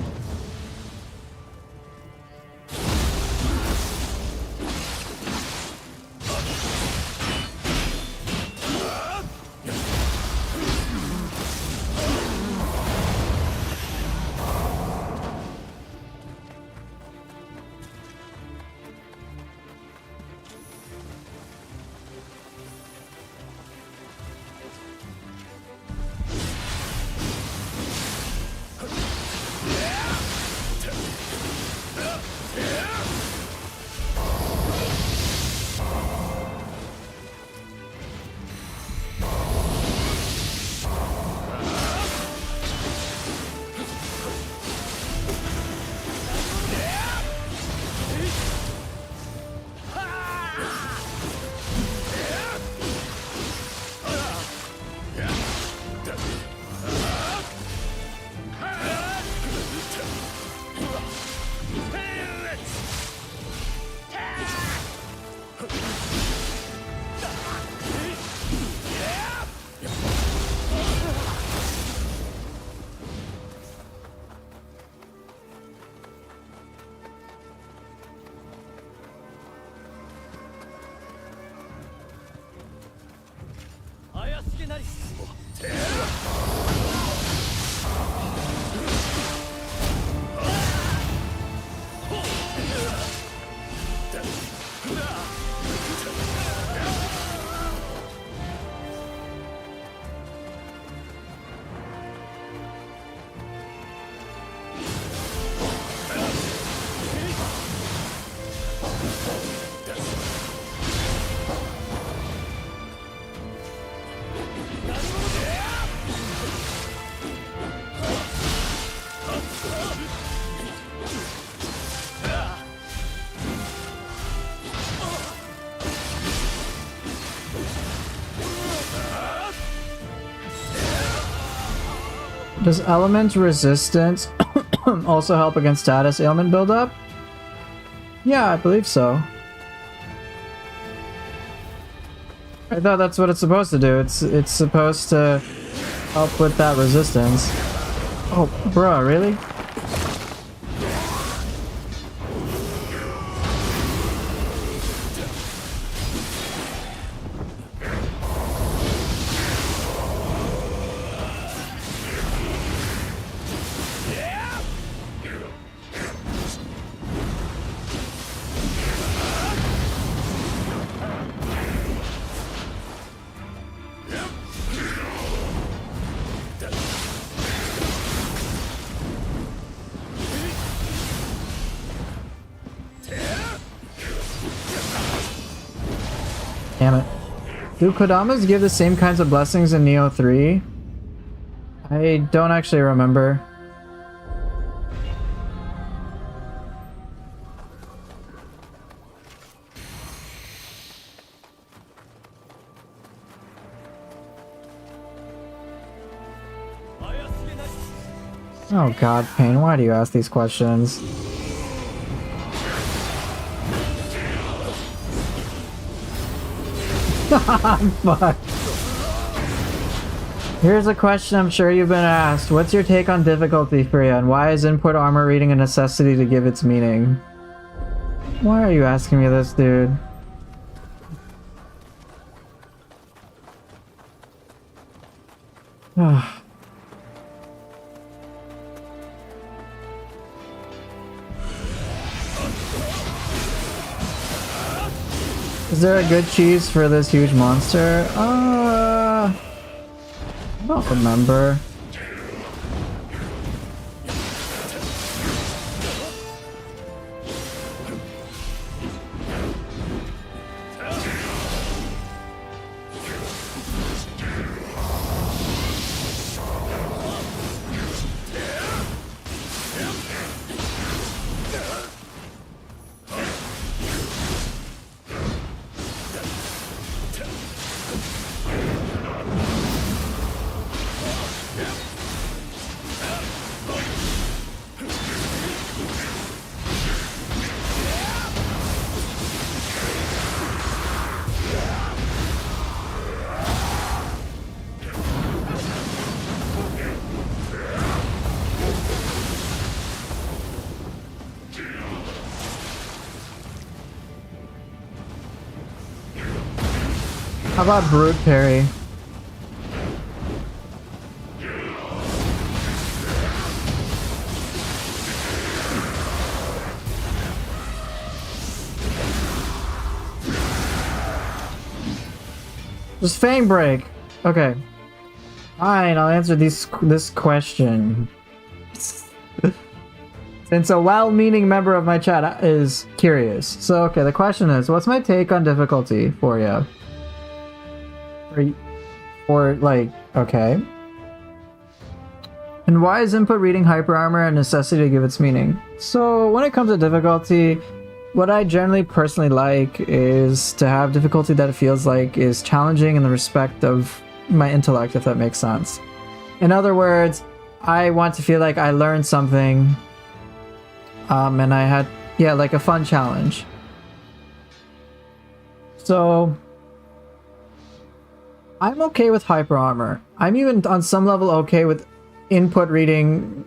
Does element resistance also help against status ailment buildup? Yeah, I believe so. I thought that's what it's supposed to do. It's supposed to help with that resistance. Oh, bruh, really? Damn it. Do Kodamas give the same kinds of blessings in Nioh 3? I don't actually remember. Oh god, Pain, why do you ask these questions? Fuck. Here's a question I'm sure you've been asked. What's your take on difficulty, Freya, and why is input armor reading a necessity to give its meaning? Why are you asking me this, dude? Is there a good cheese for this huge monster? I don't remember. How about Brute Parry? Just Fang Break. Okay. Fine, I'll answer this question. Since a well-meaning member of my chat is curious. So, okay, the question is, what's my take on difficulty for you? Or like, okay. And why is input reading hyper armor a necessity to give its meaning? So when it comes to difficulty, what I generally personally like is to have difficulty that it feels like is challenging in the respect of my intellect, if that makes sense. In other words, I want to feel like I learned something, and I had, yeah, like a fun challenge. So I'm okay with hyper armor. I'm even on some level okay with input reading,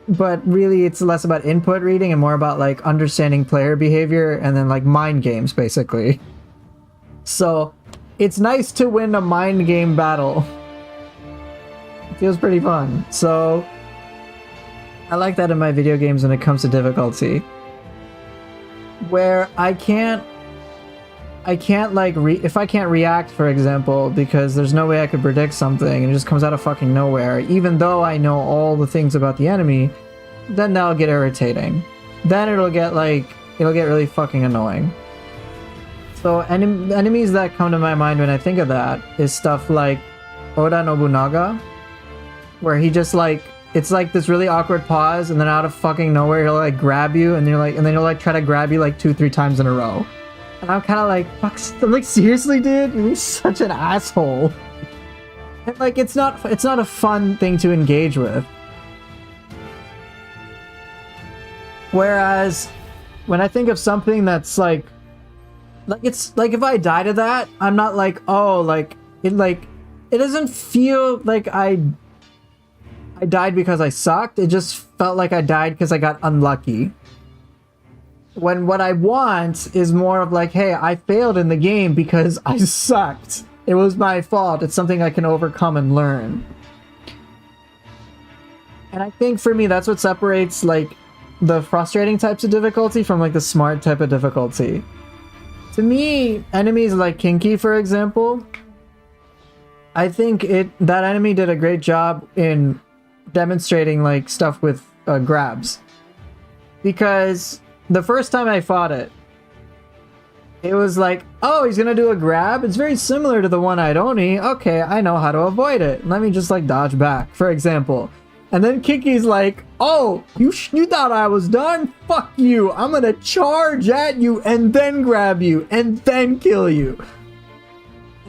but really it's less about input reading and more about like understanding player behavior and then like mind games, basically. So it's nice to win a mind game battle It feels pretty fun. So I like that in my video games when it comes to difficulty, where I can't like if I can't react, for example, because there's no way I could predict something and it just comes out of fucking nowhere, even though I know all the things about the enemy, then that'll get irritating. Then it'll get really fucking annoying. So enemies that come to my mind when I think of that is stuff like Oda Nobunaga, where he just like, it's like this really awkward pause and then out of fucking nowhere he'll like grab you and then he'll like try to grab you like 2-3 times in a row. And I'm kind of like, fuck, I'm like, seriously, dude? You're such an asshole. And like, it's not a fun thing to engage with. Whereas, when I think of something that's like it's like if I die to that, I'm not like, oh, like it doesn't feel like I died because I sucked. It just felt like I died because I got unlucky. When what I want is more of like, hey, I failed in the game because I sucked. It was my fault. It's something I can overcome and learn. And I think for me, that's what separates like the frustrating types of difficulty from like the smart type of difficulty. To me, enemies like Kinky, for example, I think that enemy did a great job in demonstrating like stuff with grabs. Because the first time I fought it, it was like, oh, he's gonna do a grab? It's very similar to the one I'd Oni. Okay, I know how to avoid it. Let me just like dodge back, for example. And then Kiki's like, oh, you thought I was done? Fuck you. I'm gonna charge at you and then grab you and then kill you.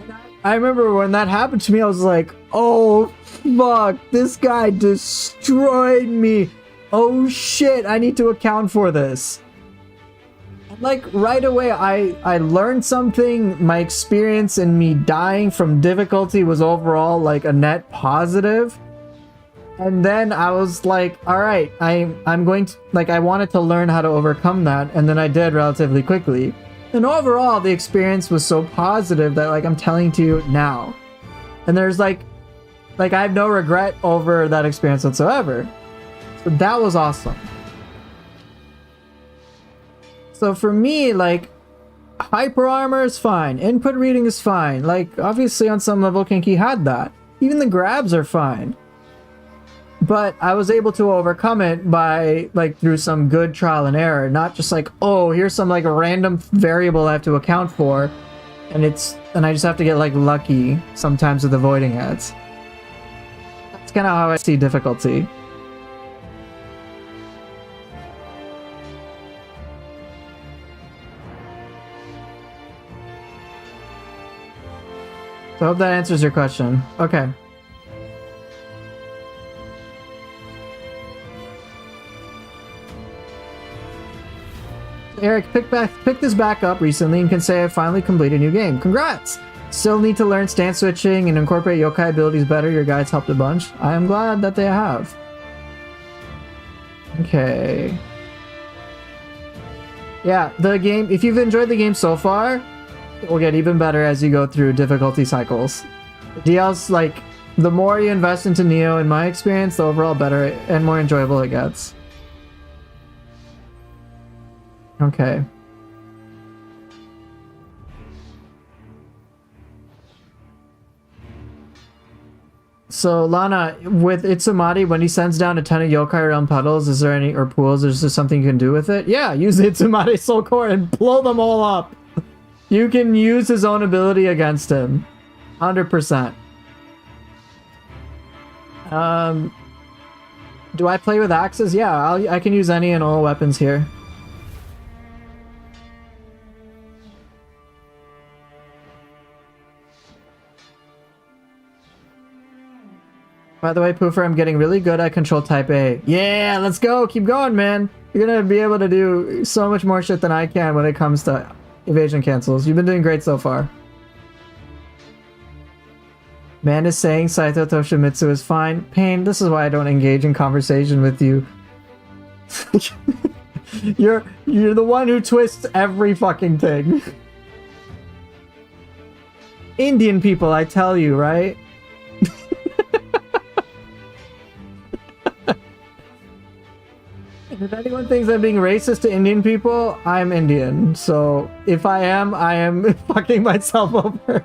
And I remember when that happened to me, I was like, oh, fuck. This guy destroyed me. Oh, shit. I need to account for this. And like right away, I learned something. My experience in me dying from difficulty was overall like a net positive. And then I was like, all right, I'm going to, like, I wanted to learn how to overcome that. And then I did relatively quickly. And overall, the experience was so positive that, like, I'm telling to you now. And there's, like I have no regret over that experience whatsoever. So that was awesome. So for me, like, hyper armor is fine. Input reading is fine. Like, obviously on some level, Kinky had that. Even the grabs are fine. But I was able to overcome it by, like, through some good trial and error. Not just like, oh, here's some, like, random variable I have to account for. And I just have to get, like, lucky sometimes with avoiding it. That's kind of how I see difficulty. So I hope that answers your question. Okay. Eric, pick this back up recently and can say I finally completed a new game. Congrats! Still need to learn stance switching and incorporate yokai abilities better. Your guides helped a bunch. I am glad that they have. Okay. Yeah, the game, if you've enjoyed the game so far, it will get even better as you go through difficulty cycles. DL's like, the more you invest into Nioh, in my experience, the overall better and more enjoyable it gets. Okay. So Lana, with Itsumari, when he sends down a ton of yokai realm puddles, is there any, or pools, is there something you can do with it? Yeah, use the Itsumari soul core and blow them all up. You can use his own ability against him. 100%. Do I play with axes? Yeah, I can use any and all weapons here. By the way, Poofer, I'm getting really good at control type A. Yeah, let's go. Keep going, man. You're gonna be able to do so much more shit than I can when it comes to evasion cancels. You've been doing great so far. Man is saying Saito Toshimitsu is fine. Pain, this is why I don't engage in conversation with you. You're the one who twists every fucking thing. Indian people, I tell you, right? If anyone thinks I'm being racist to Indian people, I'm Indian. So if I am fucking myself over.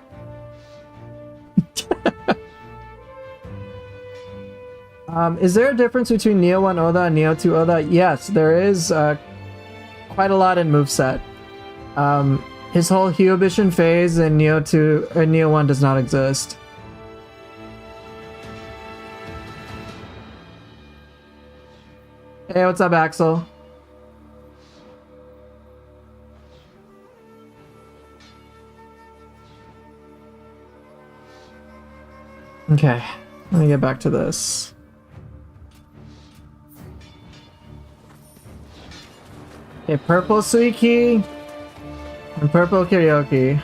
Is there a difference between Nioh 1 Oda and Nioh 2 Oda? Yes, there is quite a lot in moveset. His whole Hyobishin phase in Nioh 2 or Nioh 1 does not exist. Hey, what's up, Axel? Okay, let me get back to this. Okay, purple Suiki and purple Karaoke.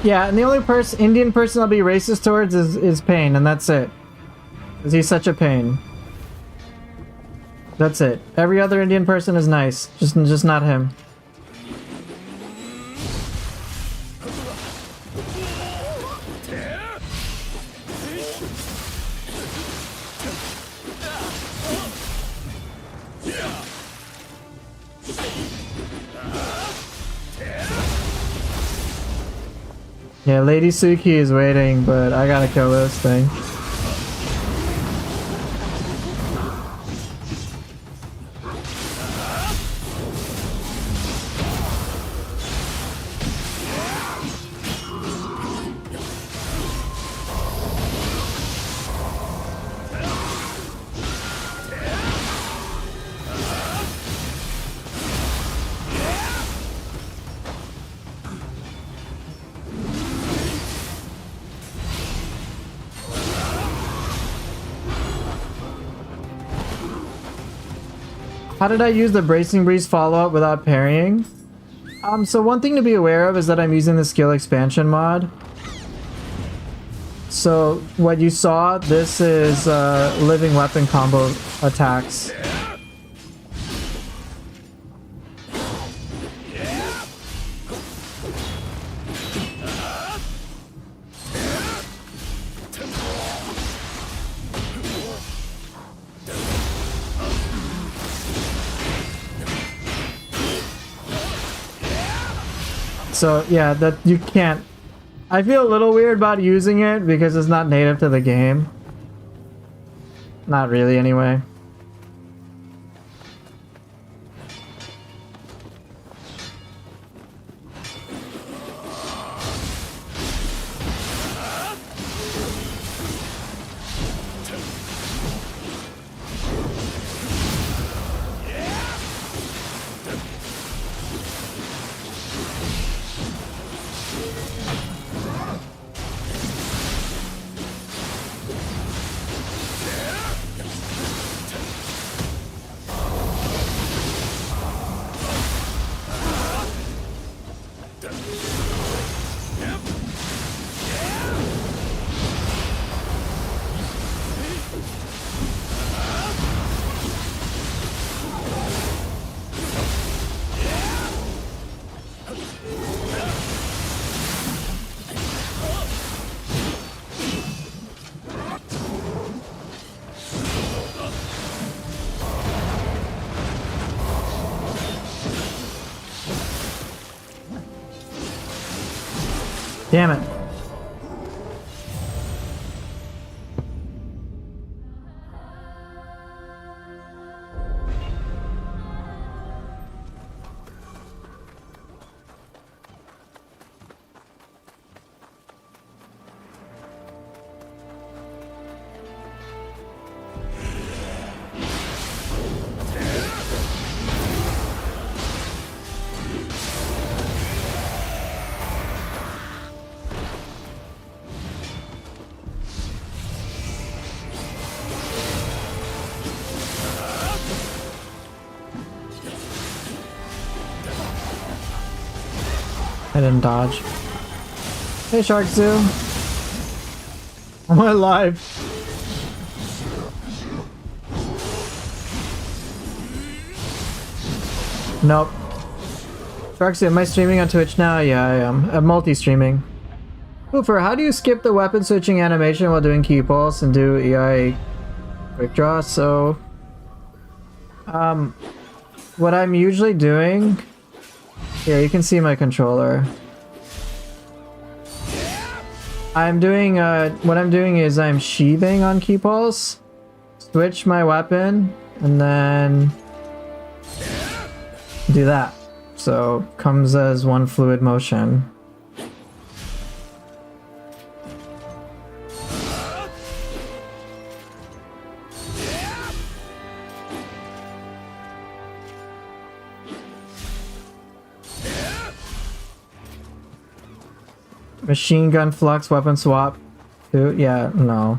Yeah, and the only Indian person I'll be racist towards is Pain, and that's it. Because he's such a pain. That's it. Every other Indian person is nice, just not him. Yeah, Lady Suki is waiting, but I gotta kill this thing. How did I use the Bracing Breeze follow-up without parrying? So one thing to be aware of is that I'm using the skill expansion mod. So what you saw, this is living weapon combo attacks. So yeah, that you can't. I feel a little weird about using it because it's not native to the game. Not really, anyway. Damn it. I didn't dodge. Hey, Shark Zoo. Am I alive? Nope. Shark Zoo, am I streaming on Twitch now? Yeah, I am. I'm multi-streaming. Oofer, how do you skip the weapon switching animation while doing key pulse and do EI quick draw? So, what I'm usually doing... Yeah, you can see my controller. I'm doing, what I'm doing is I'm sheathing on key pulse, switch my weapon, and then do that. So, comes as one fluid motion. Machine gun flux, weapon swap. Yeah, no.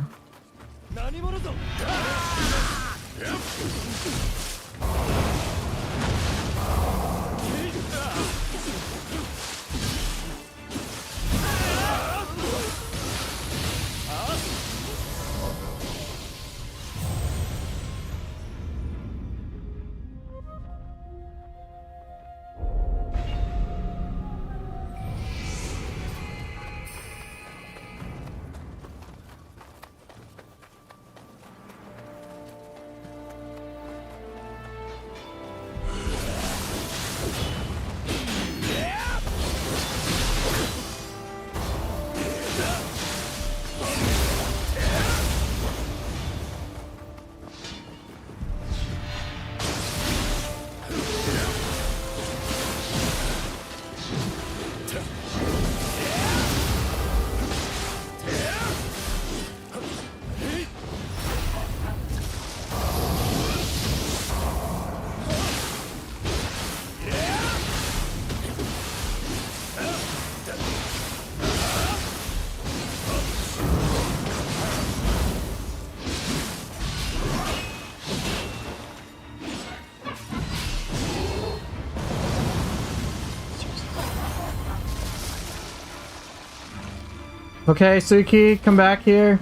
Okay, Suki, come back here.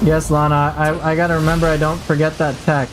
Yes, Lana, I gotta remember I don't forget that tech.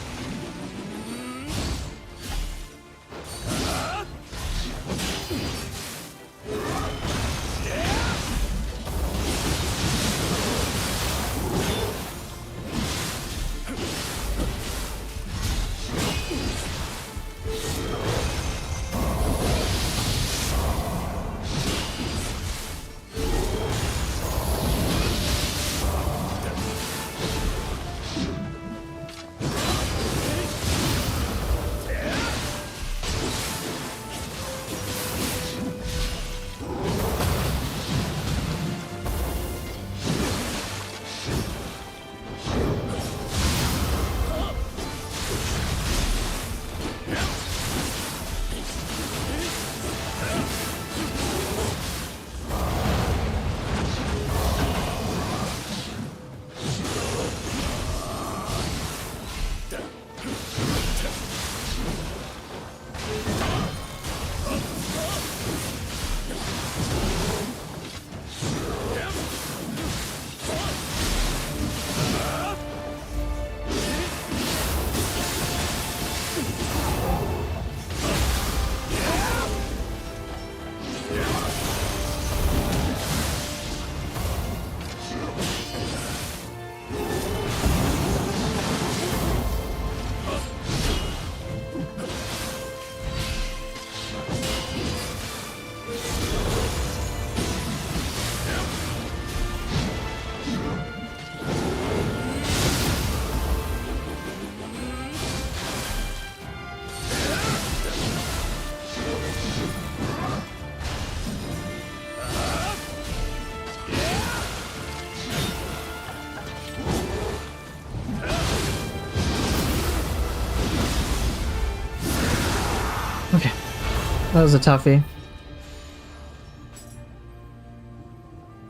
That was a toughie.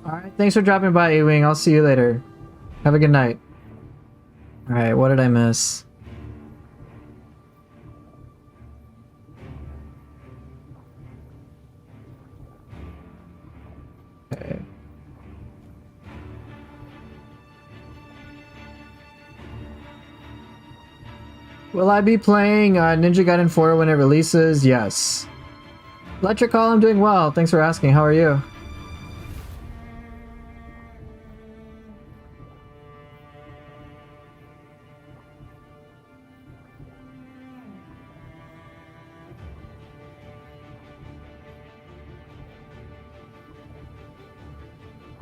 Alright, thanks for dropping by, E-Wing. I'll see you later. Have a good night. Alright, what did I miss? Okay. Will I be playing Ninja Gaiden 4 when it releases? Yes. Electric Call, I'm doing well. Thanks for asking. How are you?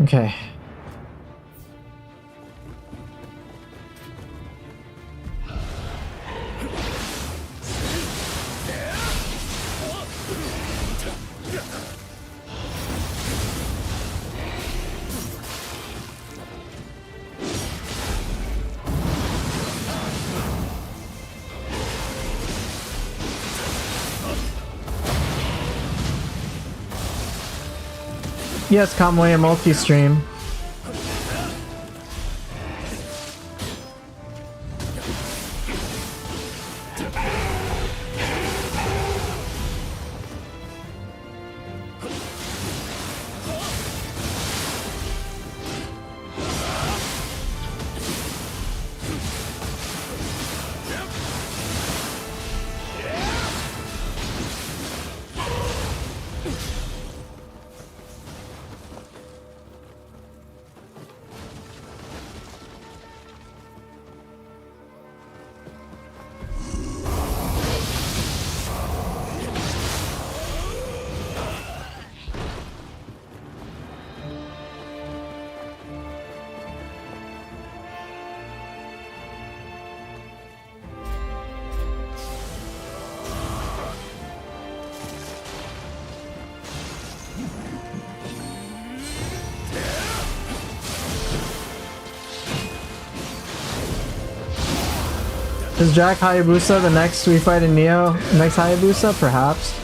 Okay. Yes, Kamui, a multi-stream. Is Jack Hayabusa the next we fight in Nioh? Next Hayabusa? Perhaps.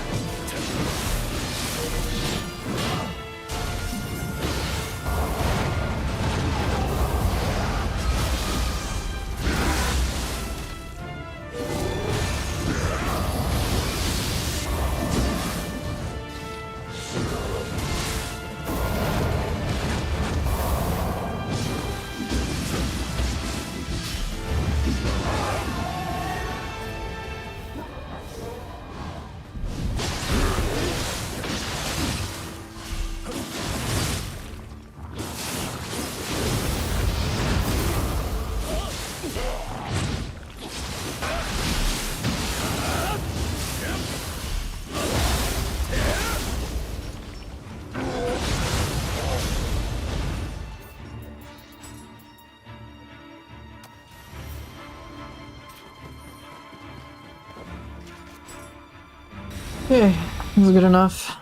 Okay, this is good enough.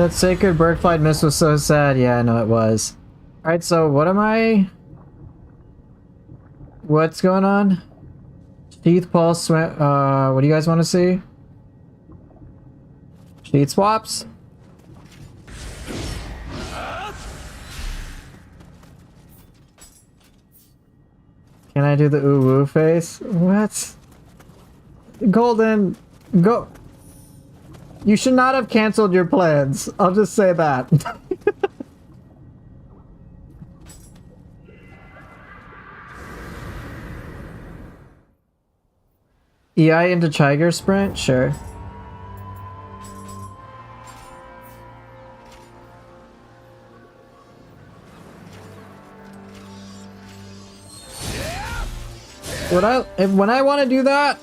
That sacred bird flight miss was so sad. Yeah, I know it was. Alright, so what am I... What's going on? Teeth pulse, what do you guys want to see? Teeth swaps? Can I do the ooh woo face? What? Golden, go. You should not have canceled your plans. I'll just say that. EI into Tiger Sprint? Sure. When I want to do that,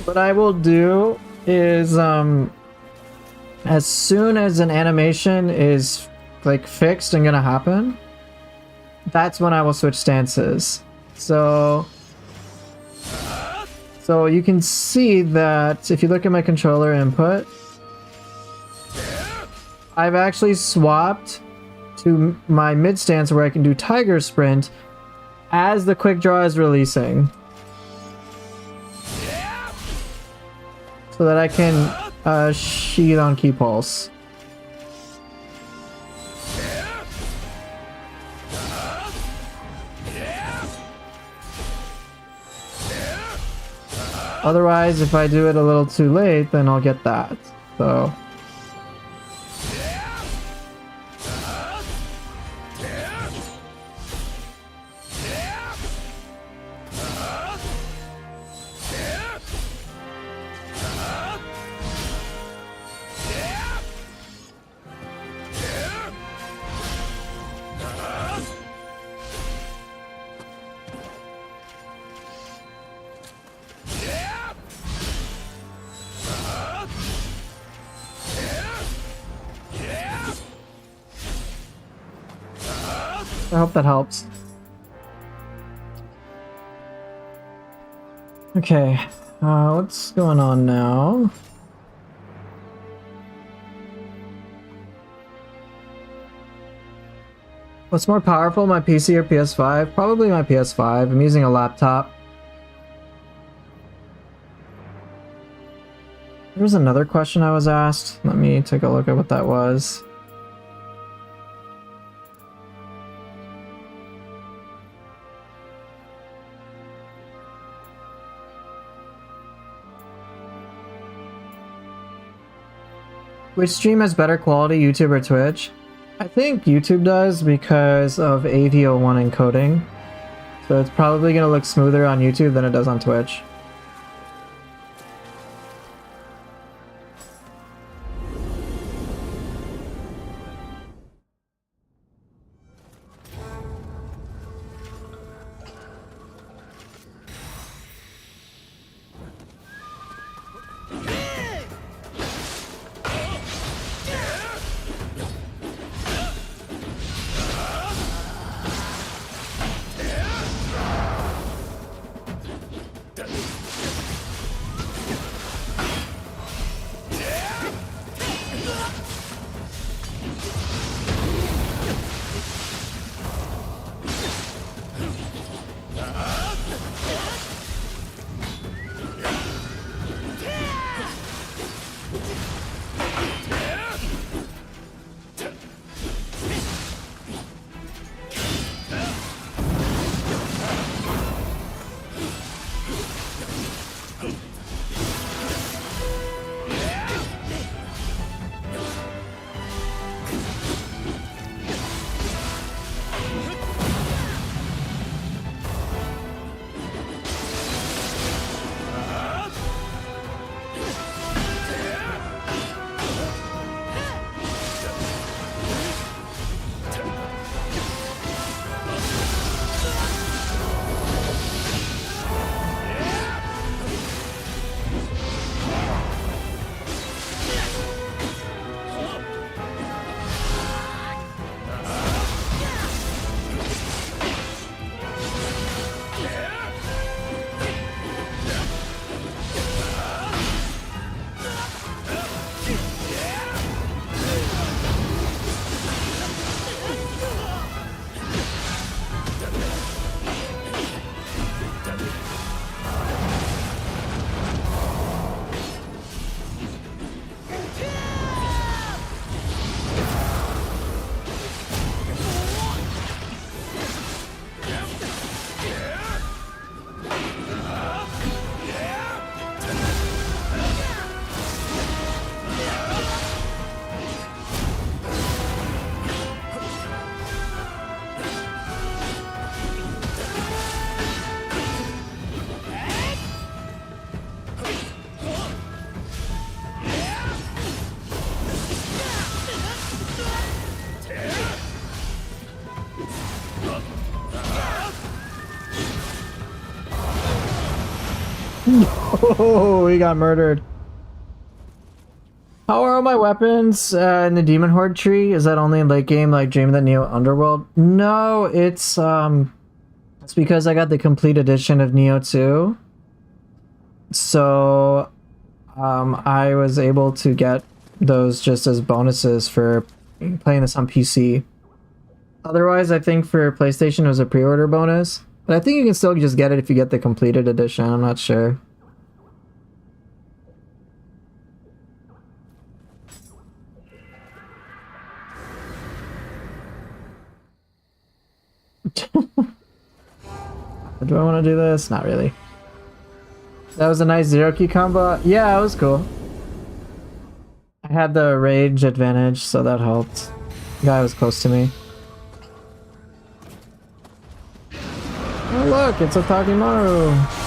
what I will do is as soon as an animation is like fixed and gonna happen, that's when I will switch stances. So you can see that if you look at my controller input, I've actually swapped to my mid stance where I can do Tiger Sprint as the quick draw is releasing, so that I can sheath on key pulse. Otherwise, if I do it a little too late, then I'll get that. So I hope that helps. Okay, what's going on now? What's more powerful, my PC or PS5? Probably my PS5. I'm using a laptop. There was another question I was asked. Let me take a look at what that was. Which stream has better quality, YouTube or Twitch? I think YouTube does because of AV01 encoding. So it's probably going to look smoother on YouTube than it does on Twitch. Oh, he got murdered. How are all my weapons in the Demon Horde tree? Is that only in late game, like Dream of the Nioh Underworld? No, it's because I got the complete edition of Nioh 2. So I was able to get those just as bonuses for playing this on PC. Otherwise, I think for PlayStation it was a pre-order bonus. But I think you can still just get it if you get the completed edition. I'm not sure. Do I want to do this? Not really. That was a nice zero key combo. Yeah, it was cool. I had the rage advantage, so that helped. The guy was close to me. Oh look, it's a Takimaru.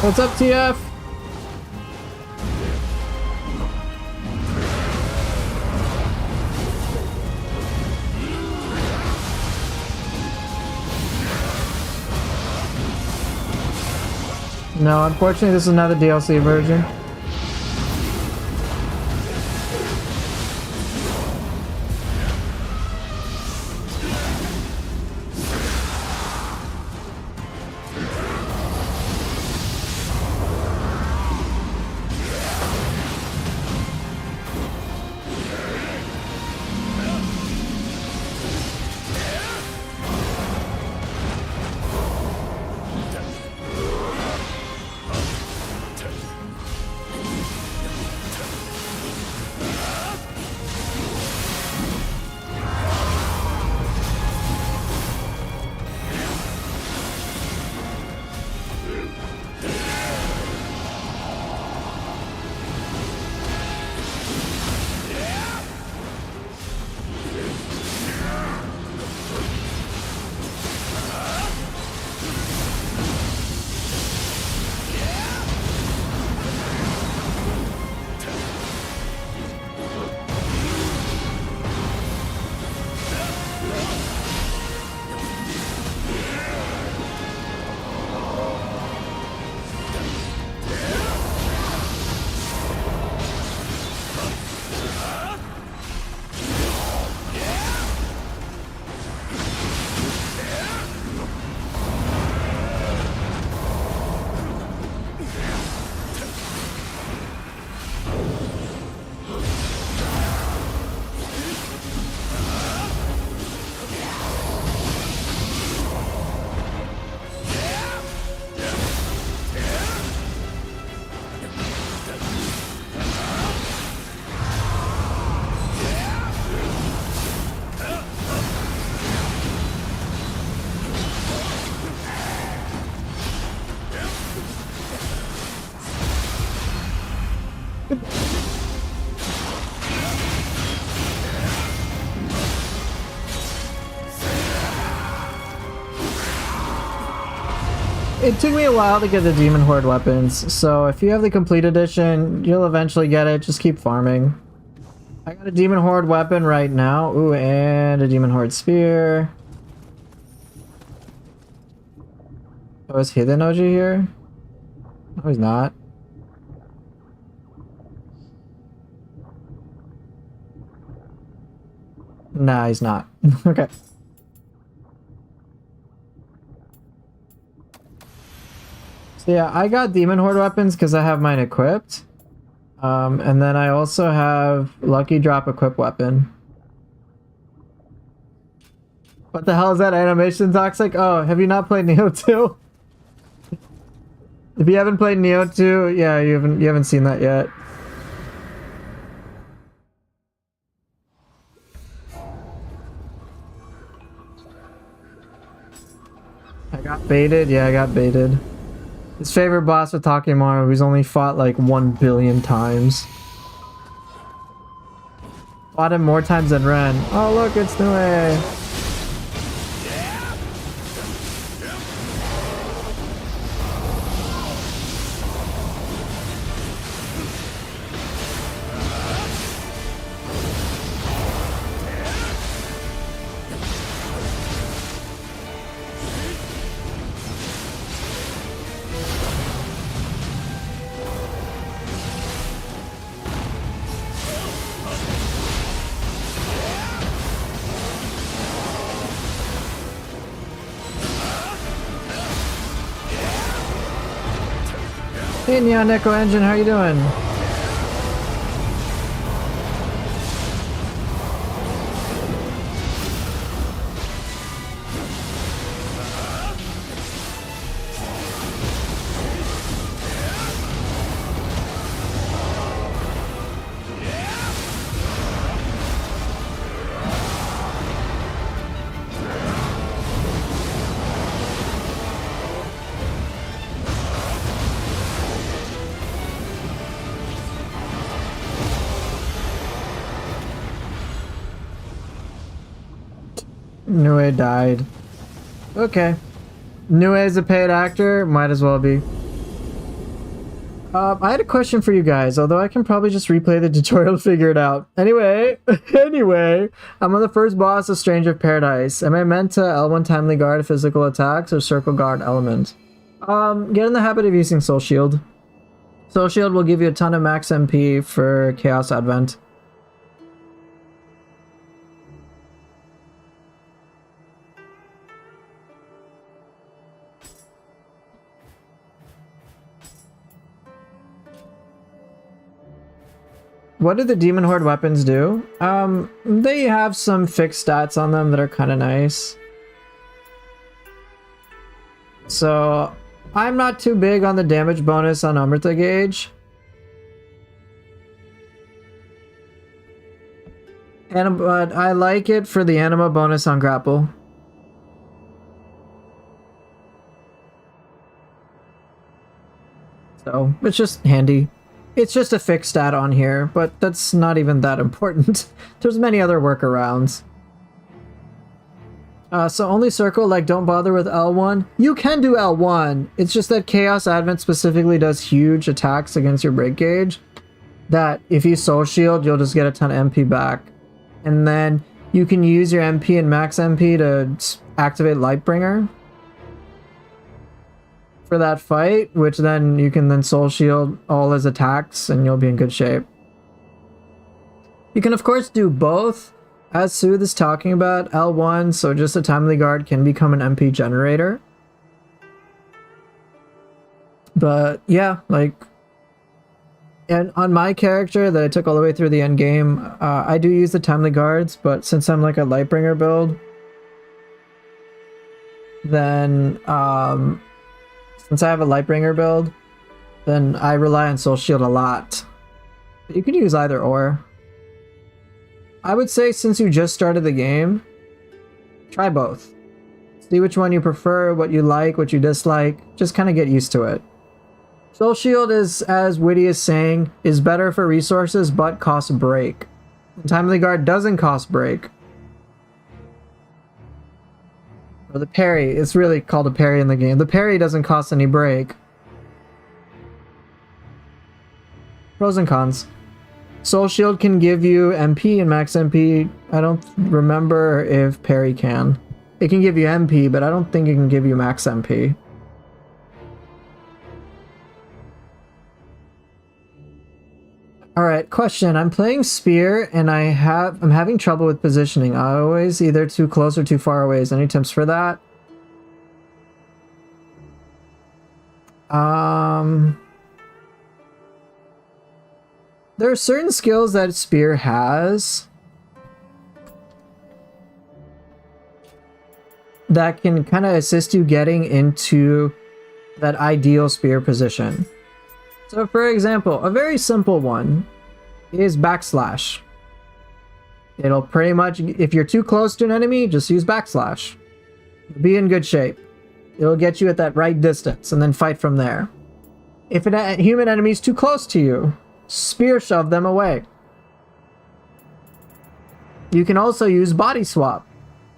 What's up, TF? No, unfortunately, this is not the DLC version. It took me a while to get the Demon Horde weapons, so if you have the complete edition, you'll eventually get it. Just keep farming. I got a Demon Horde weapon right now. Ooh, and a Demon Horde spear. Oh, is Hidenoji here? No, he's not. Nah, he's not. Okay. So yeah, I got Demon Horde weapons because I have mine equipped. And then I also have Lucky Drop equip weapon. What the hell is that animation, Toxic? Oh, have you not played Nioh 2? If you haven't played Nioh 2, yeah, you haven't seen that yet. I got baited. Yeah, I got baited. His favorite boss with Takemono, who's only fought like 1 billion times. Fought him more times than Ren. Oh look, it's Nioh. Hey Nioh Neko Engine, how you doing? Nioh died. Okay. Nioh is a paid actor? Might as well be. I had a question for you guys, although I can probably just replay the tutorial to figure it out. Anyway, I'm on the first boss of Stranger of Paradise. Am I meant to L1 Timely Guard physical attacks or Circle Guard element? Get in the habit of using Soul Shield. Soul Shield will give you a ton of max MP for Chaos Advent. What do the Demon Horde weapons do? They have some fixed stats on them that are kind of nice. So, I'm not too big on the damage bonus on Amrita Gauge. But I like it for the Anima bonus on Grapple. So, it's just handy. It's just a fixed stat on here, but that's not even that important. There's many other workarounds. So only circle, like don't bother with L1. You can do L1. It's just that Chaos Advent specifically does huge attacks against your break gauge. That if you Soul Shield, you'll just get a ton of MP back. And then you can use your MP and max MP to activate Lightbringer for that fight, which then you can then Soul Shield all his attacks and you'll be in good shape. You can of course do both, as Sooth is talking about, L1, so just a Timely Guard can become an MP generator. But yeah, like, and on my character that I took all the way through the end game, I do use the Timely Guards, but since I'm like a Lightbringer build, then since I have a Lightbringer build, then I rely on Soul Shield a lot. But you can use either or. I would say since you just started the game, try both. See which one you prefer, what you like, what you dislike. Just kind of get used to it. Soul Shield is, as Witty is saying, is better for resources but costs break. Timely Guard doesn't cost break. Or the parry, it's really called a parry in the game. The parry doesn't cost any break. Pros and cons. Soul Shield can give you MP and max MP. I don't remember if parry can. It can give you MP, but I don't think it can give you max MP. Alright, question. I'm playing Spear and I'm having trouble with positioning. I always either too close or too far away. Is any tips for that? There are certain skills that Spear has that can kind of assist you getting into that ideal Spear position. So for example, a very simple one is backslash. It'll pretty much, if you're too close to an enemy, just use backslash. Be in good shape. It'll get you at that right distance and then fight from there. If a human enemy is too close to you, spear shove them away. You can also use body swap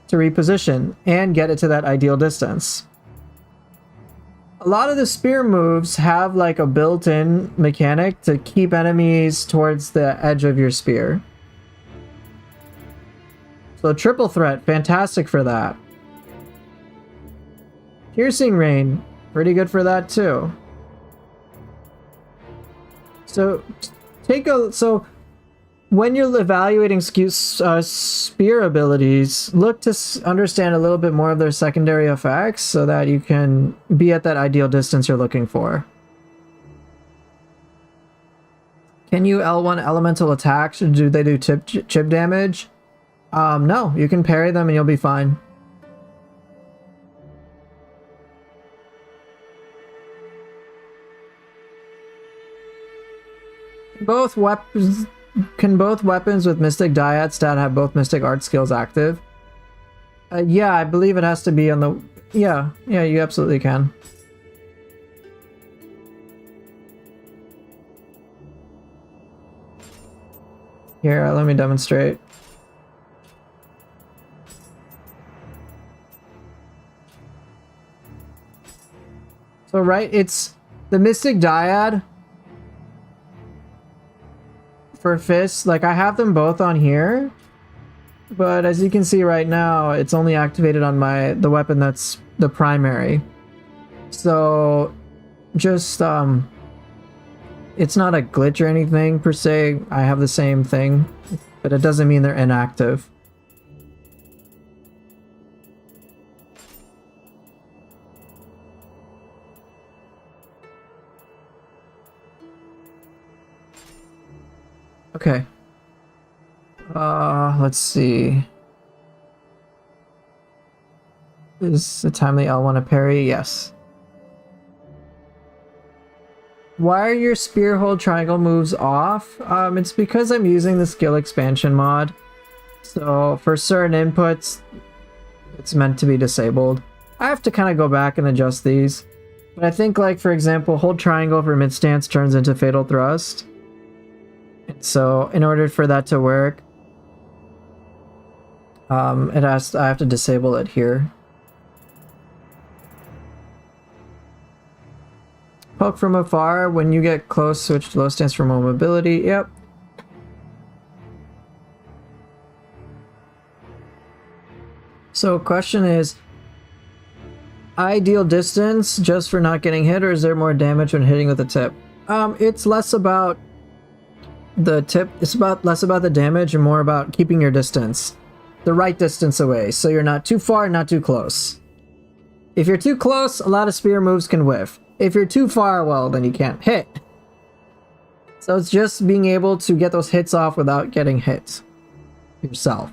to reposition and get it to that ideal distance. A lot of the spear moves have like a built-in mechanic to keep enemies towards the edge of your spear. So triple threat, fantastic for that. Piercing rain, pretty good for that too. So when you're evaluating spear abilities, look to understand a little bit more of their secondary effects so that you can be at that ideal distance you're looking for. Can you L1 elemental attacks? Do they do chip damage? No, you can parry them and you'll be fine. Can both weapons with Mystic Dyad stat have both Mystic Art skills active? Yeah, I believe it has to be on the... Yeah, you absolutely can. Here, let me demonstrate. So, right, it's the Mystic Dyad for fists. Like, I have them both on here, but as you can see right now, it's only activated on the weapon that's the primary. So, just, it's not a glitch or anything per se. I have the same thing, but it doesn't mean they're inactive. Okay. Let's see. Is a timely L1 a parry? Yes. Why are your spear hold triangle moves off? It's because I'm using the skill expansion mod. So for certain inputs, it's meant to be disabled. I have to kind of go back and adjust these. But I think, like, for example, hold triangle for mid stance turns into fatal thrust. So in order for that to work, I have to disable it here. Poke from afar. When you get close, switch to low stance for more mobility. Yep. So question is, ideal distance just for not getting hit, or is there more damage when hitting with a tip? It's less about the tip. It's less about the damage and more about keeping your distance, the right distance away, so you're not too far, not too close. If you're too close, a lot of spear moves can whiff. If you're too far, well, then you can't hit. So it's just being able to get those hits off without getting hit yourself.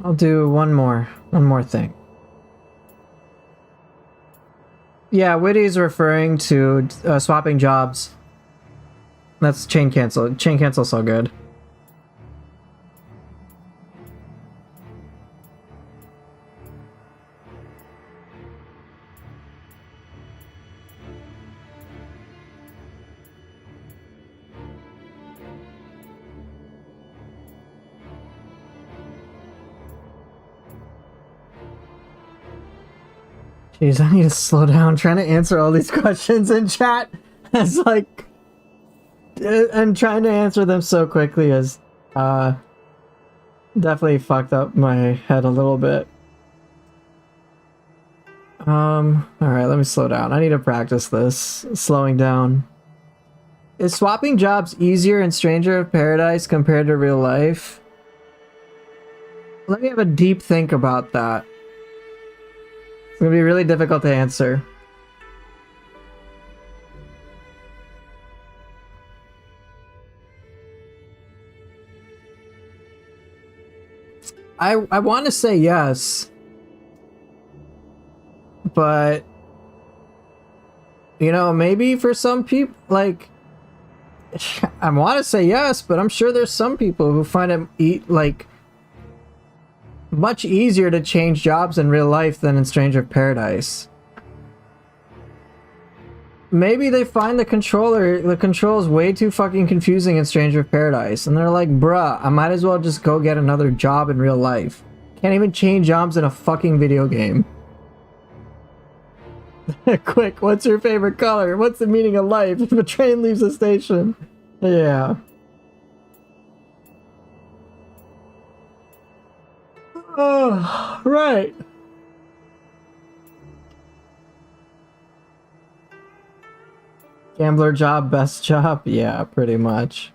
I'll do one more thing. Yeah, Witty's referring to swapping jobs. That's chain cancel. Chain cancel's so good. Jeez, I need to slow down trying to answer all these questions in chat. It's like... And trying to answer them so quickly has definitely fucked up my head a little bit. Alright, let me slow down. I need to practice this. Slowing down. Is swapping jobs easier in Stranger of Paradise compared to real life? Let me have a deep think about that. gonna be really difficult to answer. I want to say yes, but you know, maybe for some people, like, I want to say yes, but I'm sure there's some people who find it like much easier to change jobs in real life than in Stranger of Paradise. Maybe they find the controls way too fucking confusing in Stranger of Paradise, and they're like, bruh, I might as well just go get another job in real life. Can't even change jobs in a fucking video game. Quick, what's your favorite color? What's the meaning of life if a train leaves the station? Yeah. Oh, right. Gambler job, best job? Yeah, pretty much.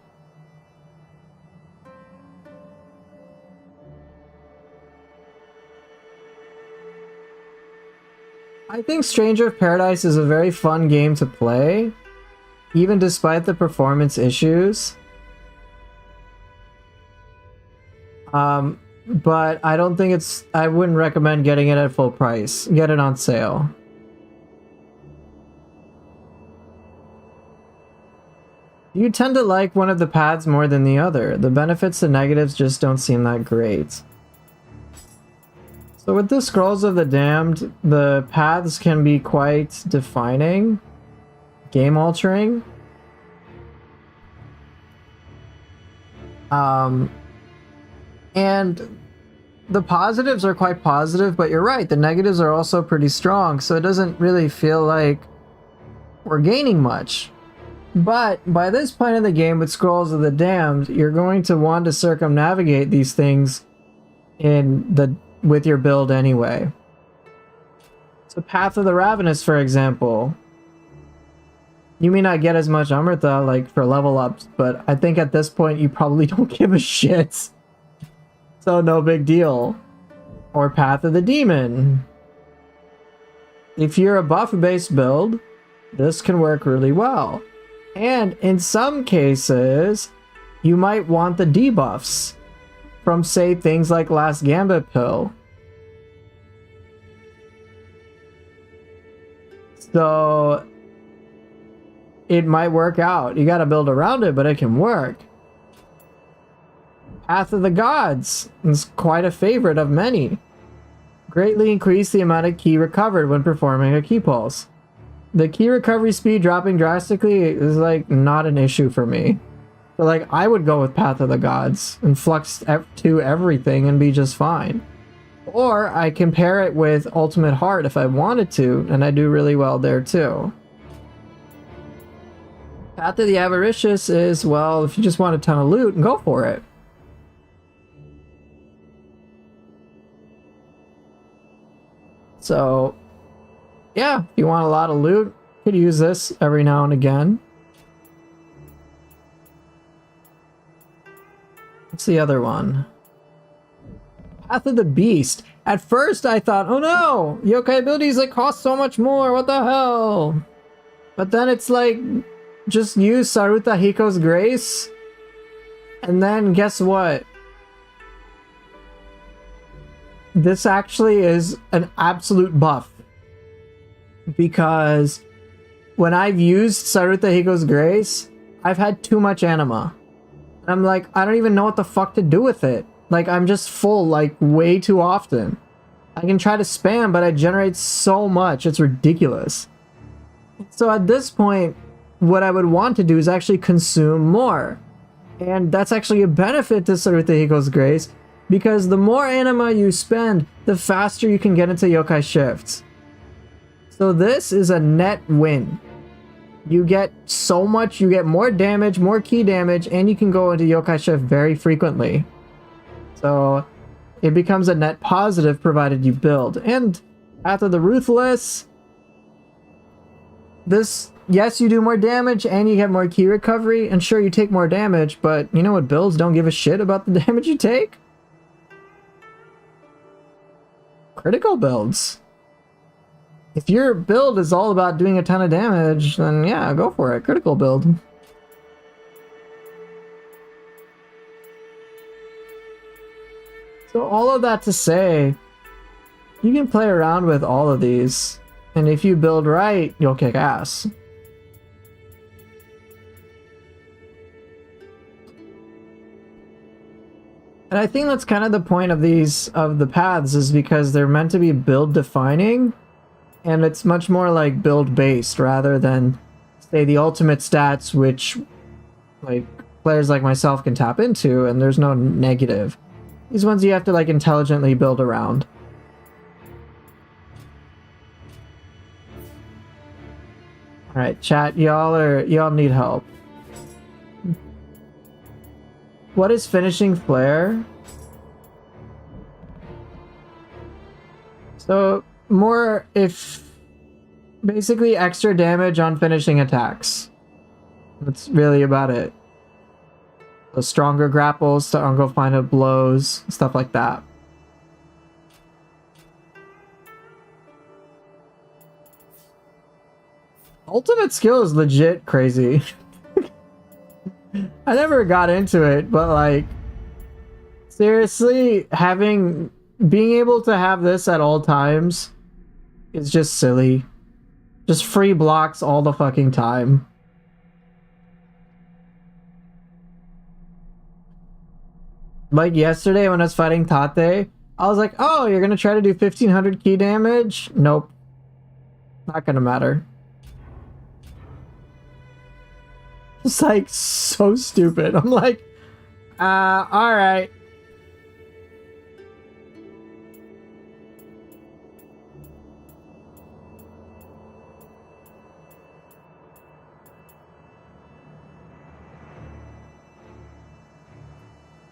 I think Stranger of Paradise is a very fun game to play, even despite the performance issues. But I don't think I wouldn't recommend getting it at full price. Get it on sale. You tend to like one of the paths more than the other. The benefits and negatives just don't seem that great. So with the Scrolls of the Damned, the paths can be quite defining, game altering. And the positives are quite positive, but you're right, the negatives are also pretty strong, so it doesn't really feel like we're gaining much. But by this point in the game with Scrolls of the Damned, you're going to want to circumnavigate these things with your build anyway. So Path of the Ravenous, for example, you may not get as much Amrita like for level ups, but I think at this point you probably don't give a shit. So no big deal. Or Path of the Demon. If you're a buff-based build, this can work really well. And in some cases, you might want the debuffs from, say, things like Last Gambit Pill. So it might work out. You gotta build around it, but it can work. Path of the Gods is quite a favorite of many. Greatly increase the amount of ki recovered when performing a ki pulse. The key recovery speed dropping drastically is like not an issue for me. But like I would go with Path of the Gods and flux to everything and be just fine. Or I can pair it with Ultimate Heart if I wanted to, and I do really well there too. Path of the Avaricious is, well, if you just want a ton of loot, go for it. So yeah, if you want a lot of loot, you could use this every now and again. What's the other one? Path of the Beast. At first I thought, oh no, yokai abilities like cost so much more, what the hell? But then it's like, just use Saruta Hiko's Grace, and then guess what? This actually is an absolute buff. Because when I've used Saruta Hiko's Grace, I've had too much anima. And I'm like, I don't even know what the fuck to do with it. Like, I'm just full, like, way too often. I can try to spam, but I generate so much, it's ridiculous. So at this point, what I would want to do is actually consume more. And that's actually a benefit to Saruta Hiko's Grace, because the more anima you spend, the faster you can get into yokai shifts. So this is a net win. You get so much, you get more damage, more key damage, and you can go into yokai shift very frequently. So it becomes a net positive provided you build. And after the Ruthless, this, yes, you do more damage and you get more key recovery, and sure, you take more damage, but you know what builds don't give a shit about the damage you take? Critical builds. If your build is all about doing a ton of damage, then yeah, go for it. Critical build. So all of that to say, you can play around with all of these, and if you build right, you'll kick ass. And I think that's kind of the point of the paths, is because they're meant to be build defining, and it's much more like build based rather than, say, the ultimate stats, which like players like myself can tap into, and there's no negative. These ones you have to like intelligently build around. All right, chat, y'all need help. What is finishing flare? So more if basically extra damage on finishing attacks. That's really about it. So stronger grapples to uncle final blows, stuff like that. Ultimate skill is legit crazy. I never got into it, but like seriously, being able to have this at all times is just silly. Just free blocks all the fucking time. Like yesterday when I was fighting Tate, I was like, oh, you're gonna try to do 1500 key damage? Nope. Not gonna matter. It's like so stupid. I'm like, alright.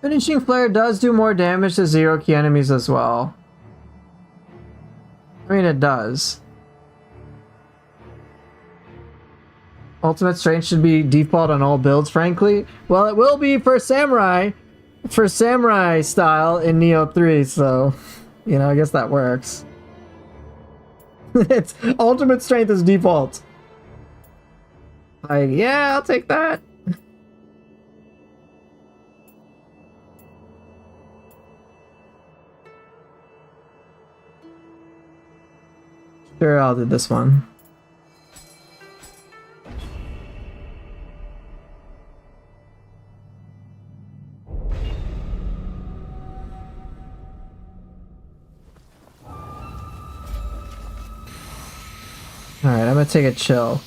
Finishing Flare does do more damage to zero key enemies as well. I mean, it does. Ultimate Strength should be default on all builds, frankly. Well, it will be for Samurai style in Nioh 3, so, you know, I guess that works. It's Ultimate Strength is default. Like, yeah, I'll take that. Sure, I'll do this one. Alright, I'm gonna take a chill.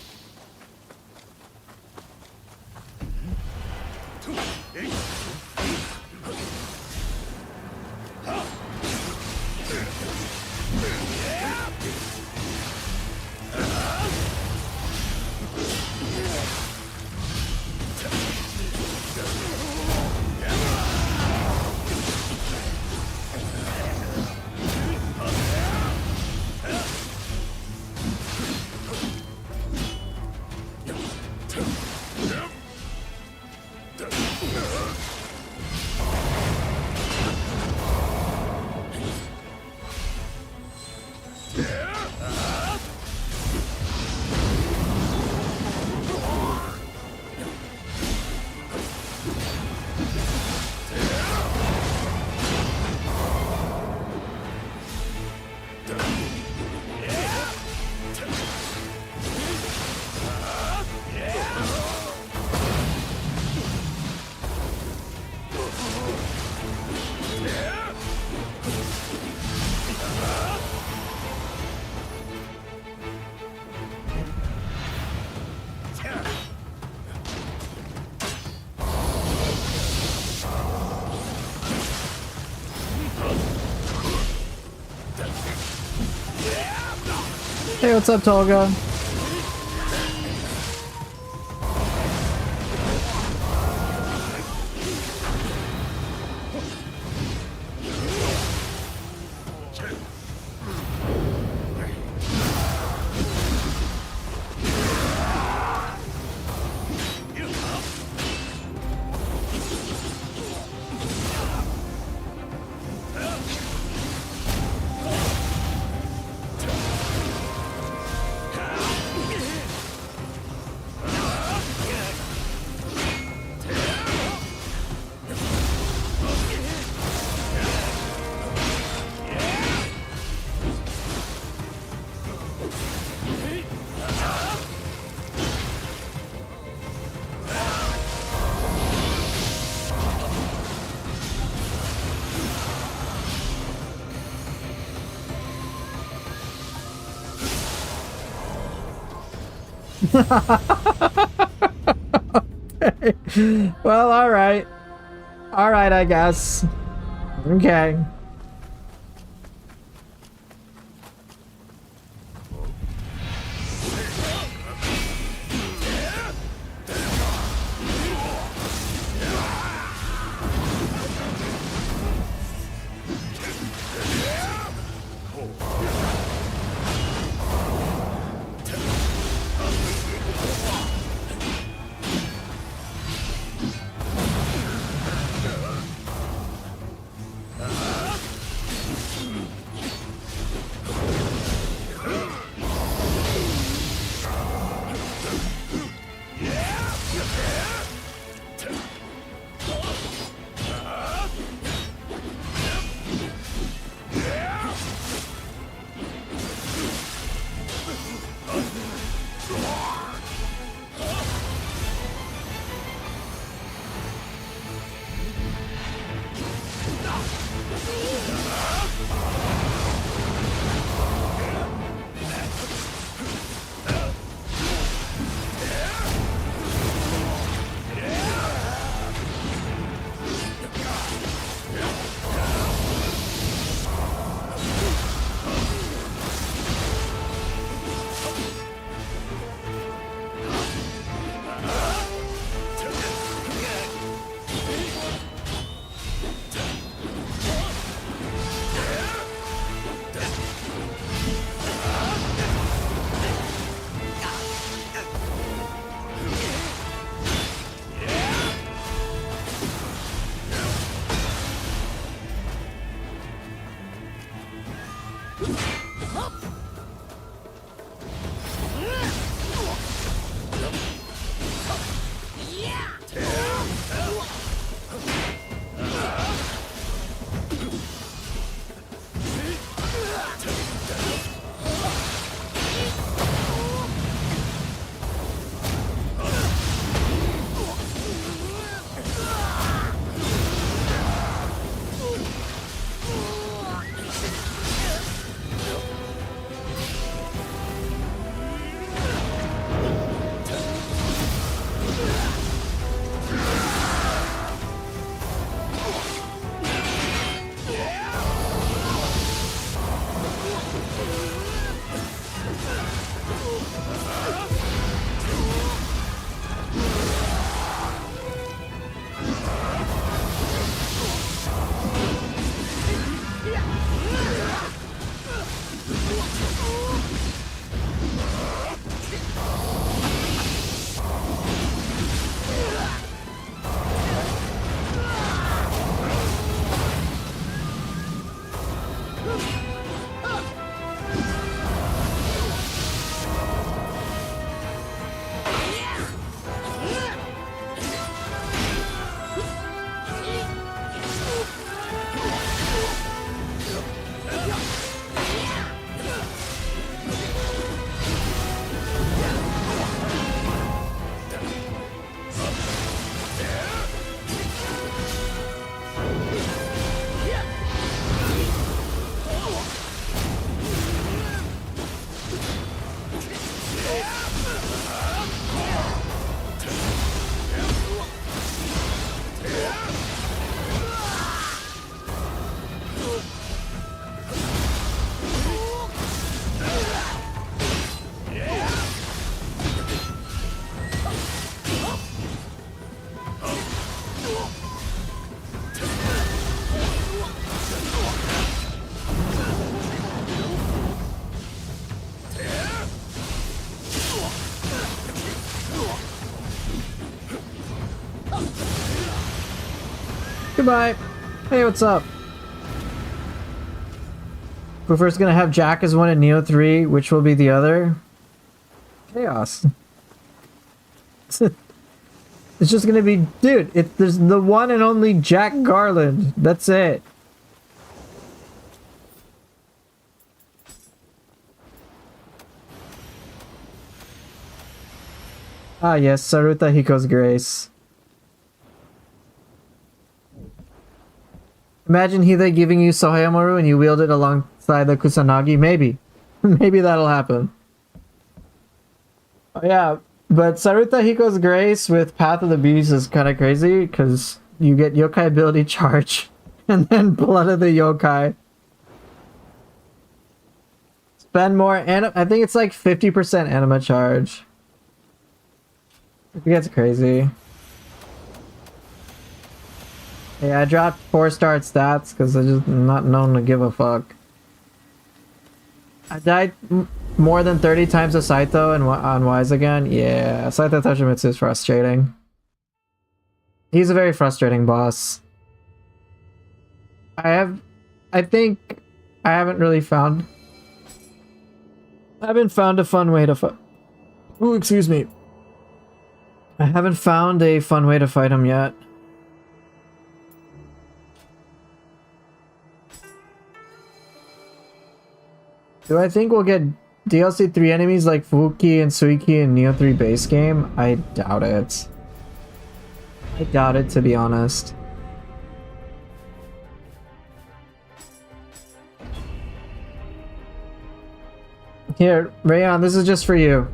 Hey, what's up, Tolga? Well, alright. Alright, I guess. Okay. Goodbye. Hey, what's up? We're first gonna have Jack as one in Nioh 3. Which will be the other? Chaos. It's just gonna be, dude, there's the one and only Jack Garland. That's it. Ah yes, Saruta Hiko's Grace. Imagine Hide giving you Sohayamaru and you wield it alongside the Kusanagi. Maybe. Maybe that'll happen. Oh, yeah, but Saruta Hiko's Grace with Path of the Beast is kind of crazy because you get yokai ability charge and then Blood of the Yokai. Spend more, and I think it's like 50% anima charge. It gets crazy. Yeah, I dropped 4-star stats because I'm just not known to give a fuck. I died more than 30 times to Saito and on Wise again. Yeah, Saito Toshimitsu is frustrating. He's a very frustrating boss. I think I haven't really found. I haven't found a fun way to fight. Ooh, excuse me. I haven't found a fun way to fight him yet. Do I think we'll get DLC 3 enemies like Fuki and Suiki in Nioh 3 base game? I doubt it. I doubt it, to be honest. Here, Rayon, this is just for you.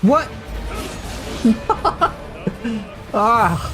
What? Ah.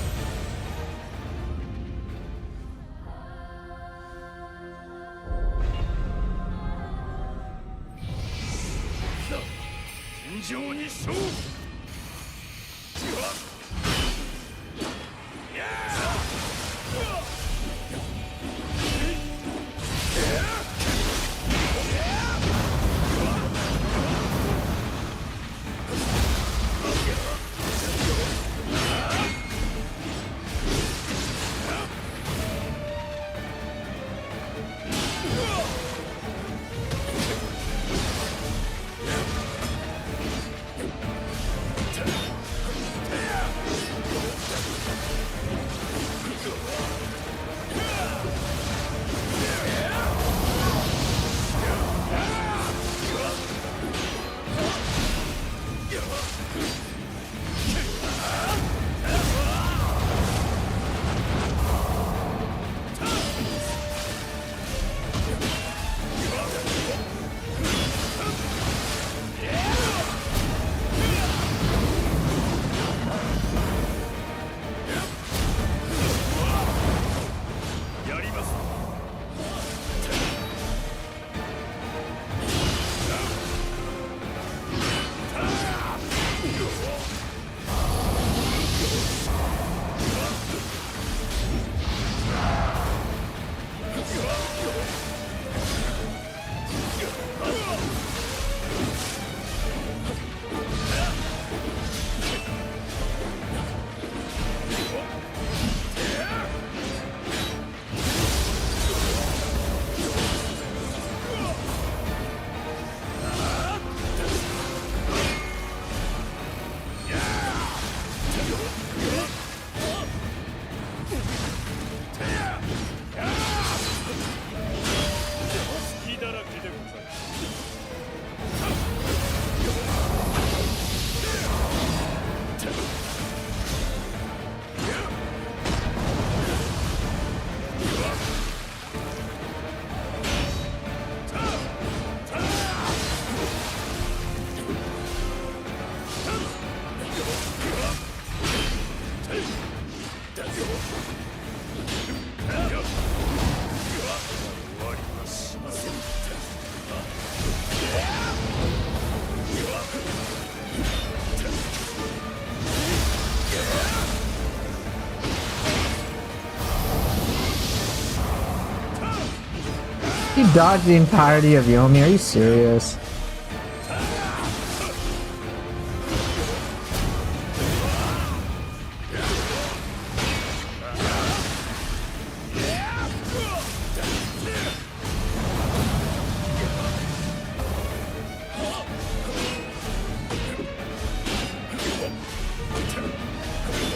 You dodged the entirety of Yomi, are you serious?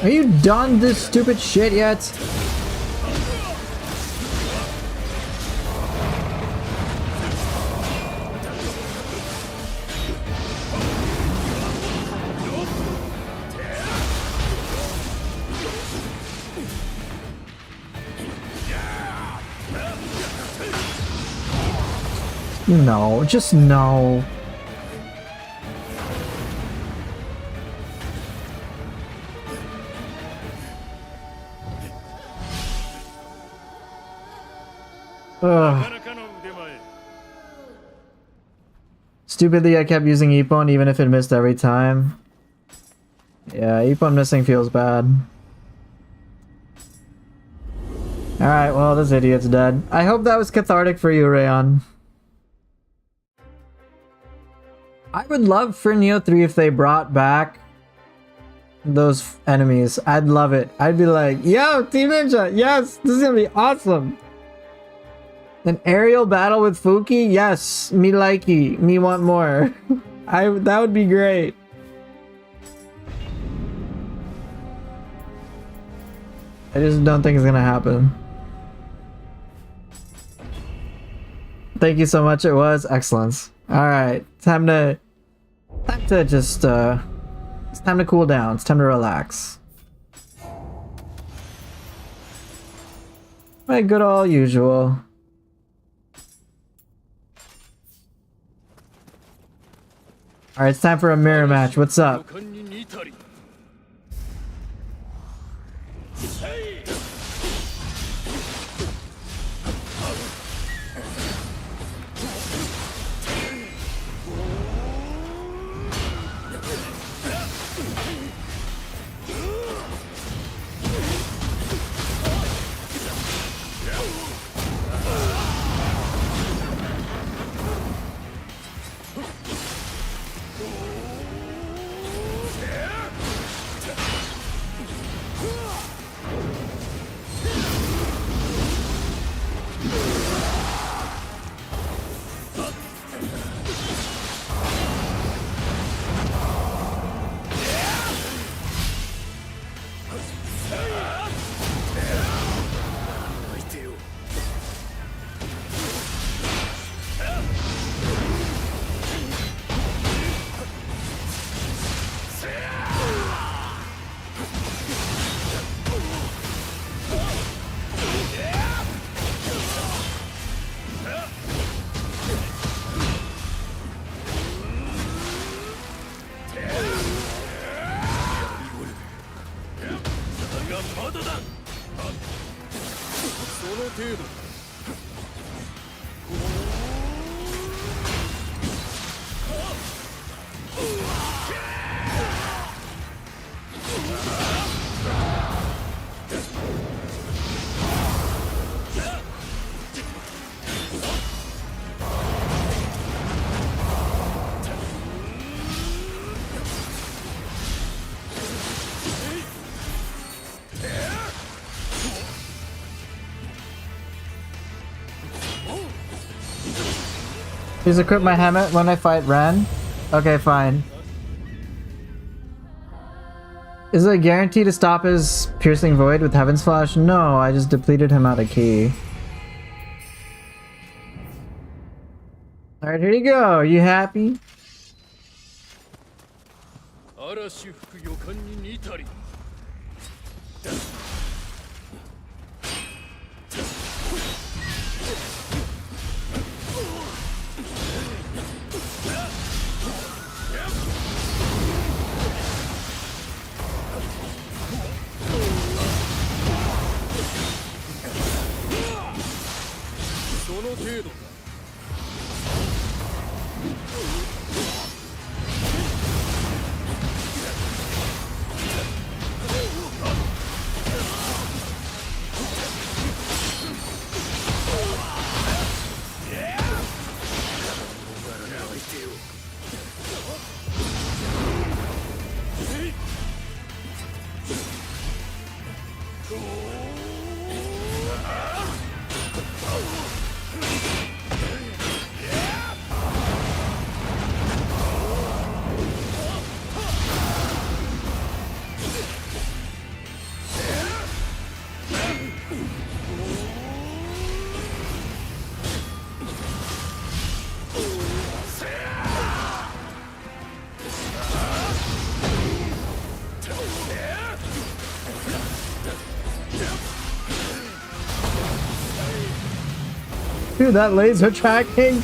Are you done this stupid shit yet? No, just no. Ugh. Stupidly, I kept using Ippon even if it missed every time. Yeah, Ippon missing feels bad. Alright, well, this idiot's dead. I hope that was cathartic for you, Rayon. I would love for Nioh 3 if they brought back those enemies. I'd love it. I'd be like, yo, Team Ninja, yes, this is gonna be awesome. An aerial battle with Fuki? Yes, me likey, me want more. That would be great. I just don't think it's gonna happen. Thank you so much, it was excellence. Alright, time to just it's time to cool down, it's time to relax. My good old usual. Alright, it's time for a mirror match. What's up? Please equip my helmet when I fight Ren. Okay, fine. Is it a guarantee to stop his piercing void with Heaven's Flash? No, I just depleted him out of key. Alright, here you go. Are you happy? Dude, that laser tracking.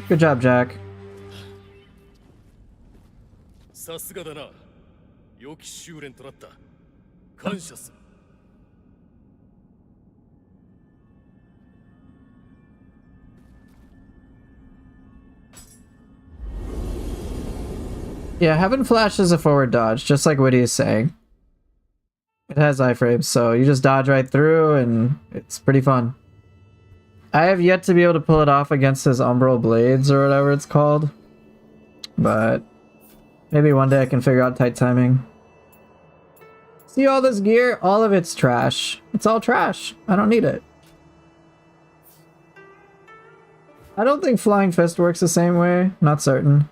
Good job, Jack. さすがだな。良き修練となった。感謝する。Yeah, Heaven Flash is a forward dodge, just like Woody is saying. It has iframes, so you just dodge right through, and it's pretty fun. I have yet to be able to pull it off against his Umbral Blades, or whatever it's called. But maybe one day I can figure out tight timing. See all this gear? All of it's trash. It's all trash. I don't need it. I don't think Flying Fist works the same way. Not certain.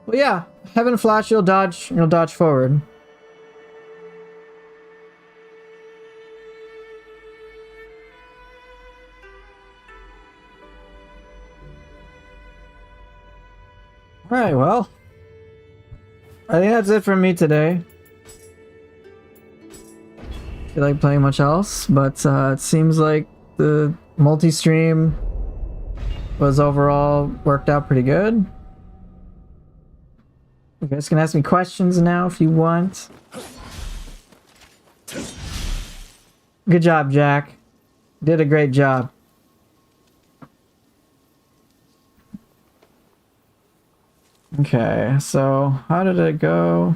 Well, yeah. Heaven Flash, you'll dodge forward. Alright, well. I think that's it from me today. I feel like playing much else, but it seems like the multi-stream was overall worked out pretty good. You guys can ask me questions now if you want. Good job, Jack. Did a great job. Okay, so how did it go?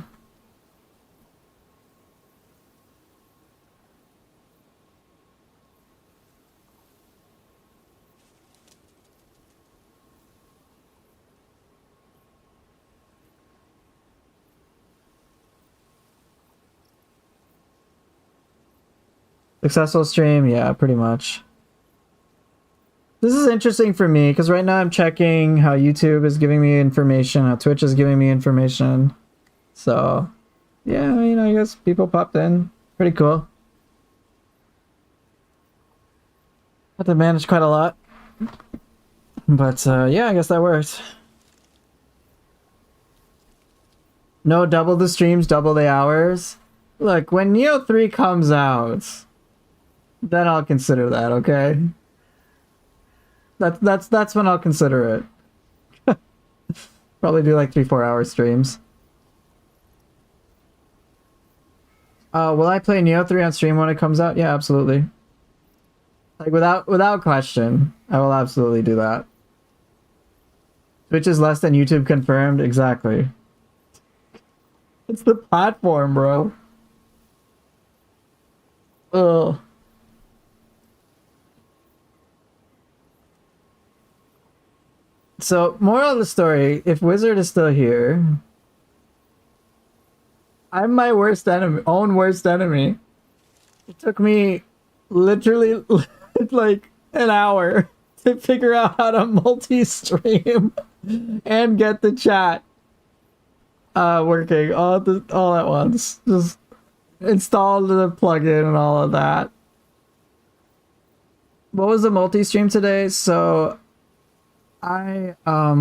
Successful stream? Yeah, pretty much. This is interesting for me because right now I'm checking how YouTube is giving me information, how Twitch is giving me information. So, yeah, you know, I guess people popped in. Pretty cool. Had to manage quite a lot. But, yeah, I guess that worked. No, double the streams, double the hours. Look, when Nioh 3 comes out, then I'll consider that, okay? That's when I'll consider it. Probably do like 3-4 hour streams. Will I play Nioh 3 on stream when it comes out? Yeah, absolutely. Like without question, I will absolutely do that. Twitch is less than YouTube confirmed, exactly. It's the platform, bro. Ugh. So, moral of the story, if Wizard is still here, I'm my worst enemy, own worst enemy. It took me literally like an hour to figure out how to multi-stream and get the chat working all at once. Just install the plugin and all of that. What was the multi-stream today? So one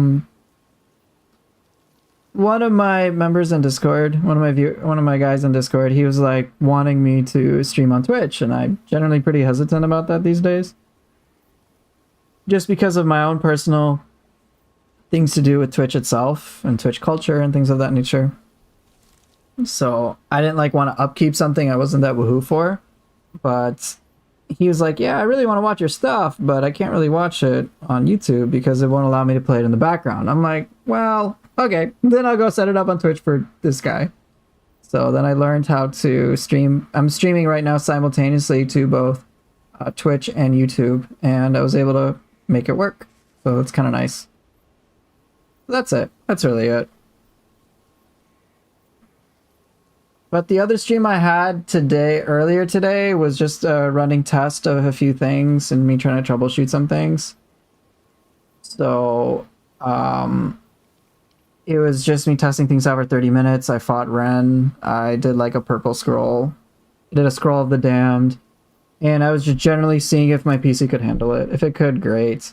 of my members in Discord, one of my guys in Discord, he was like wanting me to stream on Twitch, and I'm generally pretty hesitant about that these days. Just because of my own personal things to do with Twitch itself and Twitch culture and things of that nature. So I didn't like want to upkeep something I wasn't that woohoo for, but he was like, yeah, I really want to watch your stuff, but I can't really watch it on YouTube because it won't allow me to play it in the background. I'm like, well, okay, then I'll go set it up on Twitch for this guy. So then I learned how to stream. I'm streaming right now simultaneously to both Twitch and YouTube, and I was able to make it work. So that's kind of nice. That's it. That's really it. But the other stream I had earlier today, was just a running test of a few things and me trying to troubleshoot some things. So, it was just me testing things out for 30 minutes. I fought Ren. I did like a purple scroll. I did a scroll of the damned. And I was just generally seeing if my PC could handle it. If it could, great.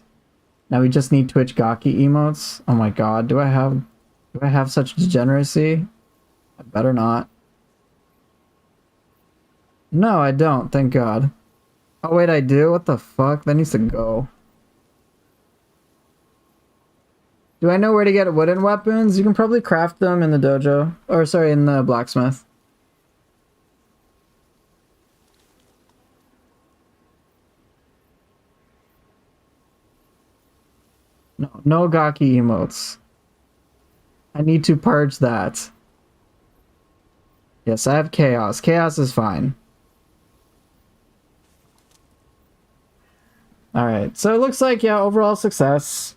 Now we just need Twitch Gaki emotes. Oh my god, do I have such degeneracy? I better not. No, I don't, thank god. Oh wait, I do? What the fuck? That needs to go. Do I know where to get wooden weapons? You can probably craft them in the dojo. Or sorry, in the blacksmith. No, no Gaki emotes. I need to purge that. Yes, I have chaos. Chaos is fine. Alright, so it looks like, yeah, overall success.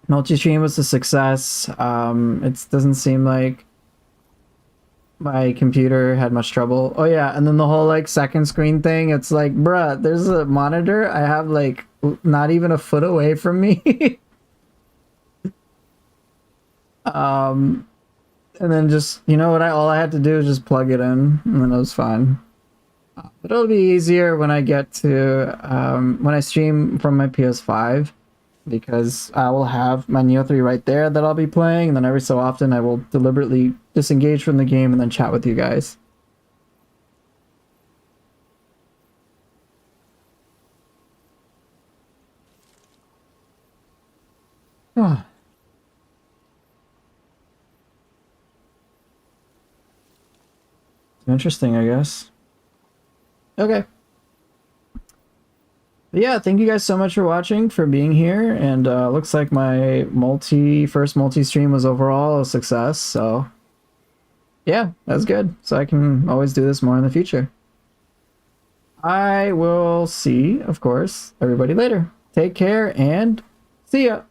Multi-stream was a success. It doesn't seem like my computer had much trouble. Oh yeah, and then the whole like second screen thing, it's like, bruh, there's a monitor I have like not even a foot away from me. And then just, you know what, all I had to do is just plug it in, and then it was fine. But it'll be easier when I get to, when I stream from my PS5, because I will have my Nioh 3 right there that I'll be playing, and then every so often I will deliberately disengage from the game and then chat with you guys. Oh. Interesting, I guess. Okay. But yeah, thank you guys so much for watching, for being here, and looks like my first multi-stream was overall a success, so yeah, that's good. So I can always do this more in the future. I will see, of course, everybody later. Take care, and see ya!